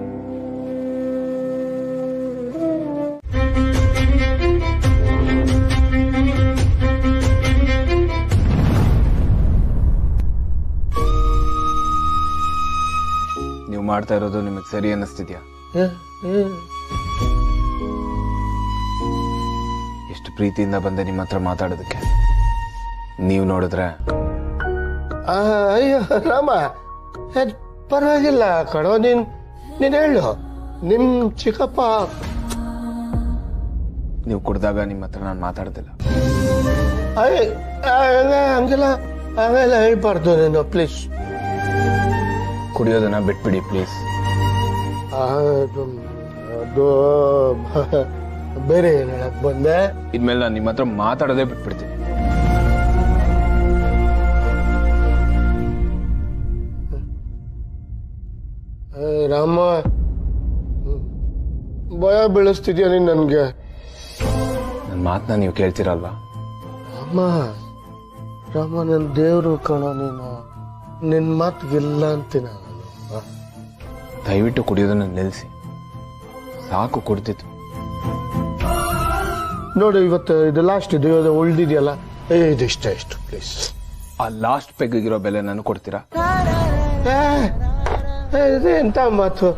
ನೀವು ಮಾಡ್ತಾ ಇರೋದು ನಿಮಗೆ ಸರಿ ಅನ್ನಿಸ್ತಿದ್ಯಾ? ಎಷ್ಟು ಪ್ರೀತಿಯಿಂದ ಬಂದೆ ನಿಮ್ಮ ಹತ್ರ ಮಾತಾಡೋದಕ್ಕೆ. ನೀವು ನೋಡಿದ್ರೆ ಅಯ್ಯೋ ರಾಮ, ಪರವಾಗಿಲ್ಲ ಕಣೋ. ನೀನ್ ಹೇಳು, ನಿಮ್ ಚಿಕ್ಕಪ್ಪ ನೀವು ಕುಡ್ದಾಗ ನಿಮ್ಮ ಹತ್ರ ನಾನು ಮಾತಾಡ್ತಿಲ್ಲ. ಹಂಗೆಲ್ಲ ಹೇಳ್ಬಾರ್ದು ನೀನು ಪ್ಲೀಸ್. ಕುಡಿಯೋದನ್ನ ಬಿಟ್ಬಿಡಿ ಪ್ಲೀಸ್. ಅದು ಬೇರೆ ಏನ್ ಹೇಳಕ್ ಬಂದೆ. ಇದ್ಮೇಲೆ ನಾನು ನಿಮ್ಮ ಹತ್ರ ಮಾತಾಡೋದೇ ಬಿಟ್ಬಿಡ್ತೀನಿ. ರಾಮ, ಭಯ ಬೀಳಿಸ್ತಿದ್ಯಾ ನೀನ್ ನನ್ಗೆ? ನನ್ನ ಮಾತನ್ನ ನೀವು ಕೇಳ್ತೀರಲ್ವಾ? ರಾಮ ನನ್ ದೇವ್ರು ಕಣೋ ನೀನು. ನಿನ್ ಮಾತಿಗಿಲ್ಲ ಅಂತೀನ. ದಯವಿಟ್ಟು ಕುಡಿಯೋದನ್ನ ನಿಲ್ಲಿಸಿ. ಸಾಕು ಕುಡ್ತಿತ್ತು. ನೋಡಿ ಇವತ್ತು ಇದು ಲಾಸ್ಟ್, ಇದು ಉಳ್ದಿದ್ಯಲ್ಲ, ಇದಿಷ್ಟ ಇಷ್ಟು ಪ್ಲೀಸ್. ಆ ಲಾಸ್ಟ್ ಪೆಗ್ಗಿರೋ ಬೆಲೆ ನಾನು ಕೊಡ್ತೀರಾ? ಇದು ಎಂತ ಮಾತು?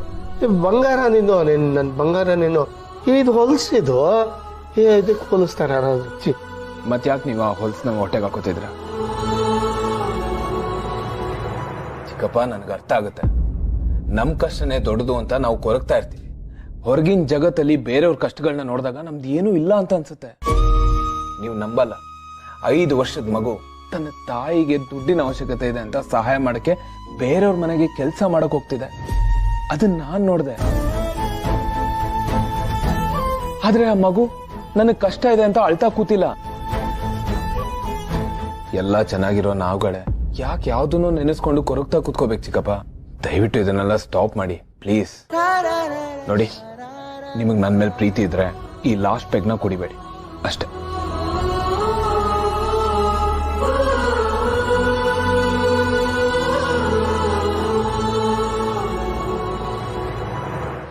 ಬಂಗಾರ ನೀನು, ನನ್ ಬಂಗಾರ ನೀನು. ಇದು ಹೊಲ್ಸಿದು ಇದಕ್ಕೆ ಹೋಲಿಸ್ತಾರ? ಮತ್ತೆ ಯಾಕೆ ನೀವು ಆ ಹೊಲ್ಸ್ನ ಹೊಟ್ಟೆಗೆ ಹಾಕೋತಿದ್ರ? ಚಿಕ್ಕಪ್ಪ, ನನ್ಗೆ ಅರ್ಥ ಆಗುತ್ತೆ. ನಮ್ ಕಷ್ಟನೇ ದೊಡ್ಡದು ಅಂತ ನಾವು ಕೊರಗ್ತಾ ಇರ್ತೀವಿ. ಹೊರಗಿನ ಜಗತ್ತಲ್ಲಿ ಬೇರೆಯವ್ರ ಕಷ್ಟಗಳನ್ನ ನೋಡಿದಾಗ ನಮ್ದು ಏನೂ ಇಲ್ಲ ಅಂತ ಅನ್ಸುತ್ತೆ. ನೀವು ನಂಬಲ್ಲ, 5 ವರ್ಷದ ಮಗು ತನ್ನ ತಾಯಿಗೆ ದುಡ್ಡಿನ ಅವಶ್ಯಕತೆ ಇದೆ ಅಂತ ಸಹಾಯ ಮಾಡಕ್ಕೆ ಬೇರೆಯವ್ರ ಮನೆಗೆ ಕೆಲಸ ಮಾಡಕ್ ಹೋಗ್ತಿದೆ. ಅದನ್ನ ನಾನ್ ನೋಡ್ದೆ. ಆದ್ರೆ ಆ ಮಗು ನನಗ್ ಕಷ್ಟ ಇದೆ ಅಂತ ಅಳ್ತಾ ಕೂತಿಲ್ಲ. ಎಲ್ಲ ಚೆನ್ನಾಗಿರೋ ನಾವುಗಳೇ ಯಾಕೆ ಯಾವ್ದನ್ನು ನೆನೆಸ್ಕೊಂಡು ಕೊರಗ್ತಾ ಕೂತ್ಕೋಬೇಕು ಚಿಕ್ಕಪ್ಪ? ದಯವಿಟ್ಟು ಇದನ್ನೆಲ್ಲ ಸ್ಟಾಪ್ ಮಾಡಿ ಪ್ಲೀಸ್. ನೋಡಿ, ನಿಮಗ್ ನನ್ ಮೇಲೆ ಪ್ರೀತಿ ಇದ್ರೆ ಈ ಲಾಸ್ಟ್ ಪೆಗ್ನ ಕುಡಿಬೇಡಿ ಅಷ್ಟೇ.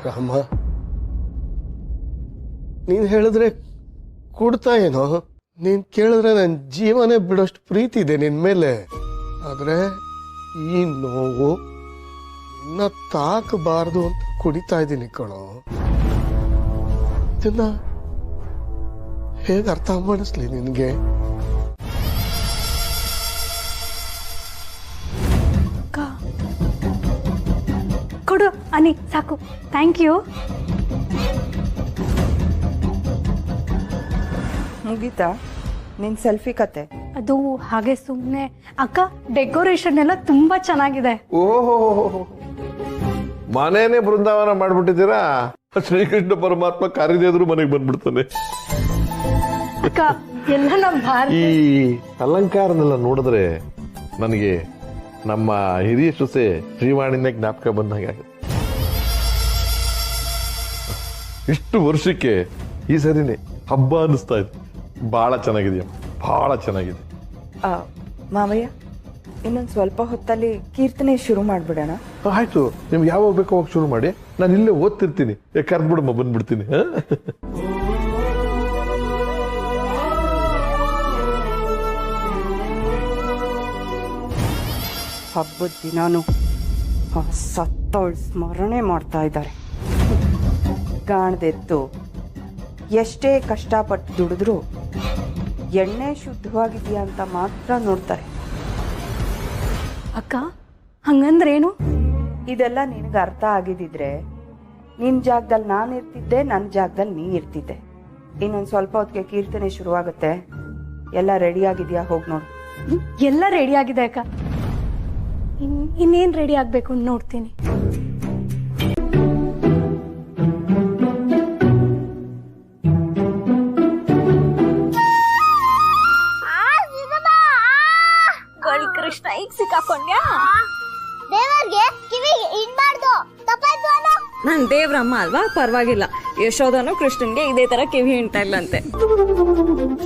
ರಾಮ, ನೀನ್ ಹೇಳಿದ್ರೆ ಕೊಡ್ತಾ ಏನೋ, ನೀನ್ ಕೇಳಿದ್ರೆ ನನ್ ಜೀವನೇ ಬಿಡೋಷ್ಟು ಪ್ರೀತಿ ಇದೆ ನಿನ್ ಮೇಲೆ. ಆದ್ರೆ ಈ ನೋವು ಇನ್ನ ತಾಕಬಾರ್ದು ಅಂತ ಕುಡಿತಾ ಇದ್ದೀನಿ ಕಣೋ. ಇದನ್ನ ಹೇಗೆ ಅರ್ಥ ಮಾಡಿಸ್ಲಿ ನಿನ್ಗೆ? ಕೊಡು ಅನಿ, ಸಾಕು. Thank you. ಮುಗೀತಾ ನಿನ್ ಸೆಲ್ಫಿ ಕತೆ? ಅದು ಹಾಗೆ ಸುಮ್ಮನೆ. ಅಕ್ಕ, ಡೆಕೋರೇಷನ್ ಎಲ್ಲ ತುಂಬಾ ಚೆನ್ನಾಗಿದೆ. ಓಹೋ, ಮನೇನೆ ಬೃಂದಾವನ ಮಾಡ್ಬಿಟ್ಟಿದ್ದೀರಾ? ಶ್ರೀಕೃಷ್ಣ ಪರಮಾತ್ಮ ಕರೆದಿದ್ರು ಮನೆಗೆ ಬಂದ್ಬಿಡ್ತಾನೆ. ಅಕ್ಕ, ಎಲ್ಲ ನಮ್ಮ ಈ ಅಲಂಕಾರನೆಲ್ಲ ನೋಡಿದ್ರೆ ನನಗೆ ನಮ್ಮ ಹಿರಿಯ ಸೊಸೆ ಶ್ರೀವಾಣಿನ ಜ್ಞಾಪಕ ಬಂದಾಗ. ಇಷ್ಟು ವರ್ಷಕ್ಕೆ ಈ ಸರಿನೇ ಹಬ್ಬ ಅನ್ನಿಸ್ತಾ ಇದೆ. ಬಹಳ ಚೆನ್ನಾಗಿದೆಯಾ, ಬಹಳ ಚೆನ್ನಾಗಿದೆ. ಮಾವಯ್ಯ, ಇನ್ನೊಂದು ಸ್ವಲ್ಪ ಹೊತ್ತಲ್ಲಿ ಕೀರ್ತನೆ ಶುರು ಮಾಡ್ಬಿಡೋಣ. ಆಯ್ತು, ನಿಮ್ಗೆ ಯಾವಾಗ ಬೇಕೋ ಅವಾಗ ಶುರು ಮಾಡಿ. ನಾನು ಇಲ್ಲೇ ಓದ್ತಿರ್ತೀನಿ. ಕರೆದ್ಬಿಡಮ್ಮ, ಬಂದ್ಬಿಡ್ತೀನಿ. ಹಬ್ಬದ ದಿನಾನು ಸತ್ತವಳು ಸ್ಮರಣೆ ಮಾಡ್ತಾ ಇದ್ದಾರೆ. ಗಾಣದೆತ್ತು ಎಷ್ಟೇ ಕಷ್ಟಪಟ್ಟು ದುಡಿದ್ರು ಎಣ್ಣೆ ಶುದ್ಧವಾಗಿದೆಯಾ ಅಂತ ಮಾತ್ರ ನೋಡ್ತಾರೆ. ಅಕ್ಕ, ಹಂಗಂದ್ರೇನು? ಇದೆಲ್ಲ ನಿನಗೆ ಅರ್ಥ ಆಗಿದ್ದಿದ್ರೆ ನಿನ್ನ ಜಾಗದಲ್ಲಿ ನಾನು ಇರ್ತಿದ್ದೆ, ನನ್ನ ಜಾಗದಲ್ಲಿ ನೀ ಇರ್ತಿದ್ದೆ. ಇನ್ನೊಂದು ಸ್ವಲ್ಪ ಹೊತ್ತಿಗೆ ಕೀರ್ತನೆ ಶುರುವಾಗುತ್ತೆ. ಎಲ್ಲ ರೆಡಿ ಆಗಿದೆಯಾ? ಹೋಗಿ ನೋಡು. ಎಲ್ಲ ರೆಡಿ ಆಗಿದೆ ಅಕ್ಕ. ಇನ್ನೇನು ರೆಡಿ ಆಗಬೇಕು ನೋಡ್ತೀನಿ. ಕೃಷ್ಣ, ಈಗ ಸಿಕ್ಕಾಕೊಂಡ್ಯಾ? ದೇವರಿಗೆ ಕಿವಿಗೆ ಇಡ್ಬಾರ್ದು, ತಪ್ಪಾಯ್ತು ಅಲ್ಲ. ನಾನ್ ದೇವ್ರಮ್ಮ ಅಲ್ವಾ, ಪರವಾಗಿಲ್ಲ. ಯಶೋಧನು ಕೃಷ್ಣನ್ಗೆ ಇದೇ ತರ ಕಿವಿ ಹಿಂಡ್ತಾ ಇಲ್ಲಂತೆ.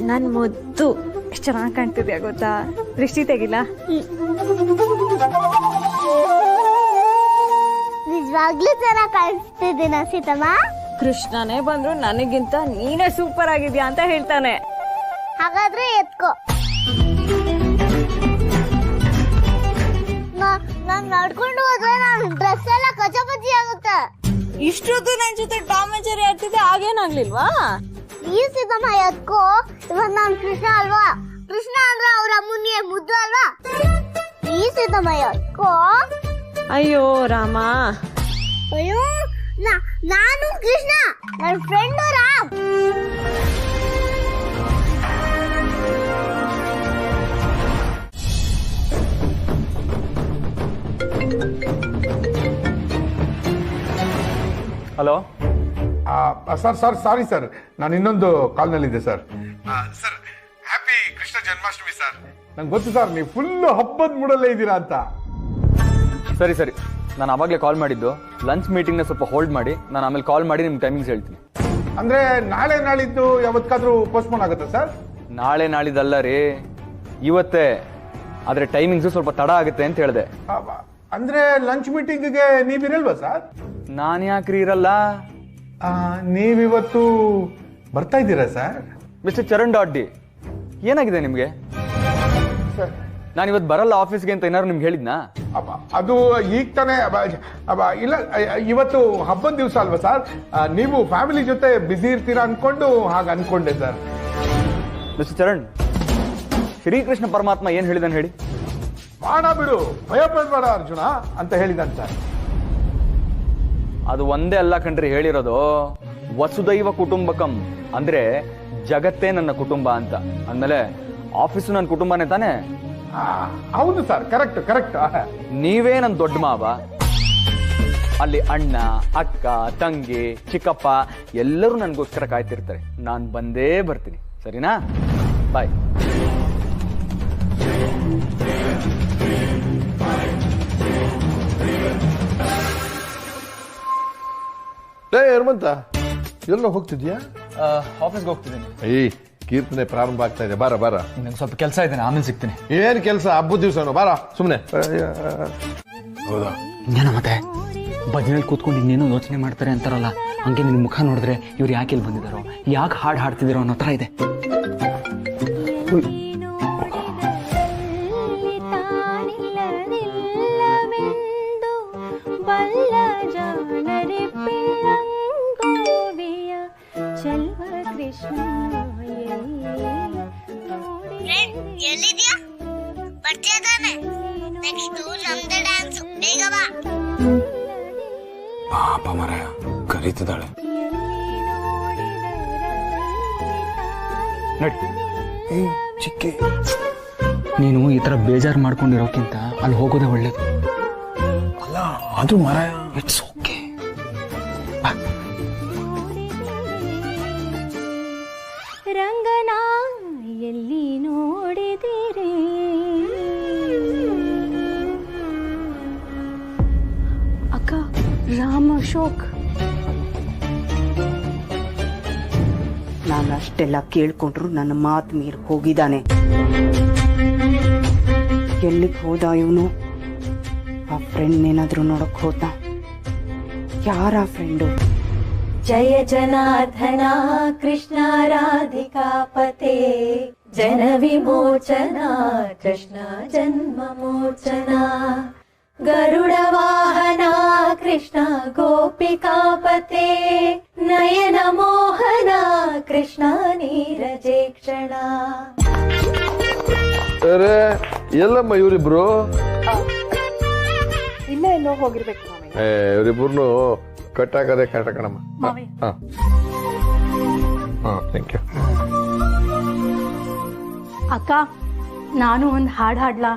ನನ್ ಮುದ್ದು ಎಷ್ಟು ಚೆನ್ನಾಗಿ ಕಾಣ್ತಿದ್ಯಾ ಗೊತ್ತಾ? ದೃಷ್ಟಿ ತೆಗಿಲ್ಲ? ನಿಜವಾಗ್ಲೂ ಚೆನ್ನಾಗಿ ಕಾಣಿಸ್ತಿದ್ದೀನ ಸೀತಮ್ಮ. ಕೃಷ್ಣನೇ ಬಂದ್ರು ನನಗಿಂತ ನೀನೇ ಸೂಪರ್ ಆಗಿದ್ಯಾ ಅಂತ ಹೇಳ್ತಾನೆ. ಹಾಗಾದ್ರೆ ಎತ್ಕೋ. ನಾನ್ ನಡ್ಕೊಂಡು ಹೋದ್ರೆ ನನ್ ಡ್ರೆಸ್ ಎಲ್ಲ ಕಚಪಚಿ ಆಗುತ್ತೆ. ಇಷ್ಟೊತ್ತು ನನ್ ಜೊತೆ ಟಾಮ್ ಅಂಡ್ ಜೆರಿ ಆಡ್ತಿದ್ದೆ, ಆಗೇನಾಗ್ಲಿಲ್ವಾ? ಈ ಸೀತಮ್ಮ ಎತ್ಕೋ. ಇವಾಗ ನಾನ್ ಕೃಷ್ಣ ಅಲ್ವಾ? ಕೃಷ್ಣ ಅಂದ್ರೆ ಅವ್ರ ಅಮ್ಮನಿಗೆ ಮುದ್ದು ಅಲ್ವಾ? ಈ ಸೀತಮ್ಮ ಎತ್ಕೋ. ಅಯ್ಯೋ ರಾಮ, ಅಯ್ಯೋ ನಾನು ಕೃಷ್ಣ ನನ್ನ friend Ram. Hello sir sorry sir, ನಾನು ಇನ್ನೊಂದು ಕಾಲ್ನಲ್ಲಿದ್ದೆ sir. Sir happy Krishna Janmashtami sir. ನಂಗೆ ಗೊತ್ತು ಸರ್, ನೀವು ಫುಲ್ ಹಬ್ಬದ ಮೂಡಲ್ಲೇ ಇದ್ದೀರಾ ಅಂತ. ಸರಿ ಸರಿ, ನಾನು ಅವಾಗಲೇ ಕಾಲ್ ಮಾಡಿದ್ದು. ಲಂಚ್ ಮೀಟಿಂಗ್ನ ಸ್ವಲ್ಪ ಹೋಲ್ಡ್ ಮಾಡಿ, ನಾನು ಆಮೇಲೆ ಕಾಲ್ ಮಾಡಿ ನಿಮ್ಗೆ ಟೈಮಿಂಗ್ಸ್ ಹೇಳ್ತೀನಿ. ಅಂದ್ರೆ ನಾಳೆ ನಾಳಿದ್ದು ಯಾವತ್ತಾದ್ರೂ ಪೋಸ್ಟ್ಪೋನ್ ಆಗುತ್ತಾ ಸರ್? ನಾಳೆ ನಾಳಿದ್ದಲ್ಲ ರೀ, ಇವತ್ತೇ. ಆದರೆ ಟೈಮಿಂಗ್ಸು ಸ್ವಲ್ಪ ತಡ ಆಗುತ್ತೆ ಅಂತ ಹೇಳಿದೆ. ಅಂದ್ರೆ ಲಂಚ್ ಮೀಟಿಂಗ್ಗೆ ನೀವಿರಲ್ವಾ ಸರ್? ನಾನು ಯಾಕ್ರಿ ಇರಲ್ಲ? ನೀವಿವತ್ತು ಬರ್ತಾ ಇದ್ದೀರಾ ಸರ್? ಮಿಸ್ಟರ್ ಚರಣ್ ಡಾಡ್ಡಿ, ಏನಾಗಿದೆ ನಿಮಗೆ? ನಾನು ಇವತ್ತು ಬರಲ್ಲ ಆಫೀಸ್ಗೆ ಅಂತ ಏನಾದ್ರು ನಿಮ್ಗೆ ಹೇಳಿದ್ನಾ? ಅದು ಈಗ ತಾನೇ ಇಲ್ಲ, ಇವತ್ತು ಹಬ್ಬದ ದಿವಸ ಅಲ್ವಾ ಸರ್? ನೀವು ಫ್ಯಾಮಿಲಿ ಜೊತೆ ಬ್ಯುಸಿ ಇರ್ತೀರಾ ಅನ್ಕೊಂಡು ಹಾಗೆ ಅನ್ಕೊಂಡೆ ಸರ್. ಮಿಸ್ಟರ್ ಚರಣ್, ಶ್ರೀಕೃಷ್ಣ ಪರಮಾತ್ಮ ಏನ್ ಹೇಳಿದಾನೆ ಹೇಳಿ? ಬಾಣ ಬಿಡು, ಭಯ ಪಡ್ಬೇಡ ಅರ್ಜುನ ಅಂತ ಹೇಳಿದಾನೆ ಸರ್. ಅದು ಒಂದೇ ಅಲ್ಲ ಕಣ್ರಿ ಹೇಳಿರೋದು, ವಸುದೈವ ಕುಟುಂಬಕಂ ಅಂದ್ರೆ ಜಗತ್ತೇ ನನ್ನ ಕುಟುಂಬ ಅಂತ. ಅಂದ್ಮೇಲೆ ಆಫೀಸು ನನ್ನ ಕುಟುಂಬನೇ ತಾನೇ? ಹೌದು ಸರ್, ಕರೆಕ್ಟ್ ಕರೆಕ್ಟ್. ನೀವೇ ನನ್ನ ದೊಡ್ಡ ಮಾವ. ಅಲ್ಲಿ ಅಣ್ಣ, ಅಕ್ಕ, ತಂಗಿ, ಚಿಕ್ಕಪ್ಪ ಎಲ್ಲರೂ ನನಗೋಸ್ಕರ ಕಾಯ್ತಿರ್ತಾರೆ. ನಾನು ಬಂದೇ ಬರ್ತೀನಿ, ಸರಿನಾ? ಬಾಯ್. ಹನುಮಂತ, ಎಲ್ಲ ಹೋಗ್ತಿದ್ಯಾ? ಆಫೀಸ್ಗೆ ಹೋಗ್ತಿದ್ದೀನಿ. ಕೀರ್ತನೆ ಪ್ರಾರಂಭ ಆಗ್ತಾ ಇದೆ, ಬಾರ ಬಾರ. ನಂಗೆ ಸ್ವಲ್ಪ ಕೆಲಸ ಇದೆ, ಆಮೇಲೆ ಸಿಗ್ತೀನಿ. ಏನ್ ಕೆಲಸ? ಹಬ್ಬದ ದಿವಸ ಬಾರ ಸುಮ್ನೆ. ಹೌದಾ? ಏನೋ ಮತ್ತೆ ಭಜನೆಯಲ್ಲಿ ಕೂತ್ಕೊಂಡು ಇನ್ನೇನೋ ಯೋಚನೆ ಮಾಡ್ತಾರೆ ಅಂತಾರಲ್ಲ, ಹಂಗೆ ನಿನ್ನ ಮುಖ ನೋಡಿದ್ರೆ ಇವ್ರು ಯಾಕೆ ಇಲ್ಲಿ ಬಂದಿದ್ದಾರೋ, ಯಾಕೆ ಹಾಡು ಹಾಡ್ತಿದ್ದೀರೋ ಅನ್ನೋ ಥರ ಇದೆ. ಎಲ್ಲಿದ್ಯಾ? ಬರ್ತೀಯ ತಾನೆ? ನೆಕ್ಸ್ಟ್ ನಮ್ದೇ ಡ್ಯಾನ್ಸ್, ಬೇಗ ಬಾ. ಪಾಪ ಮರಯ ಕರೀತಿದ್ದಾಳೆ. ನೋಡಿ ಚಿಕ್ಕಿ, ನೀನು ಈ ತರ ಬೇಜಾರು ಮಾಡ್ಕೊಂಡಿರೋಕ್ಕಿಂತ ಅಲ್ಲಿ ಹೋಗೋದೇ ಒಳ್ಳೇದು. ಅಲ್ಲ ಅದು ಮರಯ, ಇಟ್ಸ್ ಓಕೆ. ರಂಗನ ಎಲ್ಲಿ ನೋಡಿದಿರಿ? ಅಕ್ಕ, ರಾಮ ಅಶೋಕ್. ನಾನು ಅಷ್ಟೆಲ್ಲ ಕೇಳ್ಕೊಂಡ್ರು ನನ್ನ ಮಾತು ಮೀರಿ ಹೋಗಿದ್ದಾನೆ. ಎಲ್ಲಿಗೆ ಹೋದ ಇವನು? ಆ ಫ್ರೆಂಡ್ ಏನಾದ್ರೂ ನೋಡಕ್ ಹೋದ? ಯಾರ ಫ್ರೆಂಡು? ಜಯ ಜನಾರ್ದನ ಕೃಷ್ಣ ರಾಧಿಕಾಪತೆ, ಜನ ವಿಮೋಚನ ಕೃಷ್ಣ ಜನ್ಮ ಮೋಚನ, ಗರುಡ ವಾಹನ ಕೃಷ್ಣ ಗೋಪಿಕಾಪತೆ, ನಯನ ಮೋಹನ ಕೃಷ್ಣ ನೀರಜೇಕ್ಷಣ. ಎಲ್ಲಮ್ಮ ಇವರಿಬ್ರು? ಇಲ್ಲೇ ಎಲ್ಲೋ ಹೋಗಿರ್ಬೇಕು. ಇವರಿಬ್ರು ಕಟ್ಟಾಕದೆ ಕಟ್ಟಕಣಮ್ಮ. Thank you. ಅಕ್ಕ, ನಾನು ಒಂದು ಹಾಡು ಹಾಡ್ಲಾ?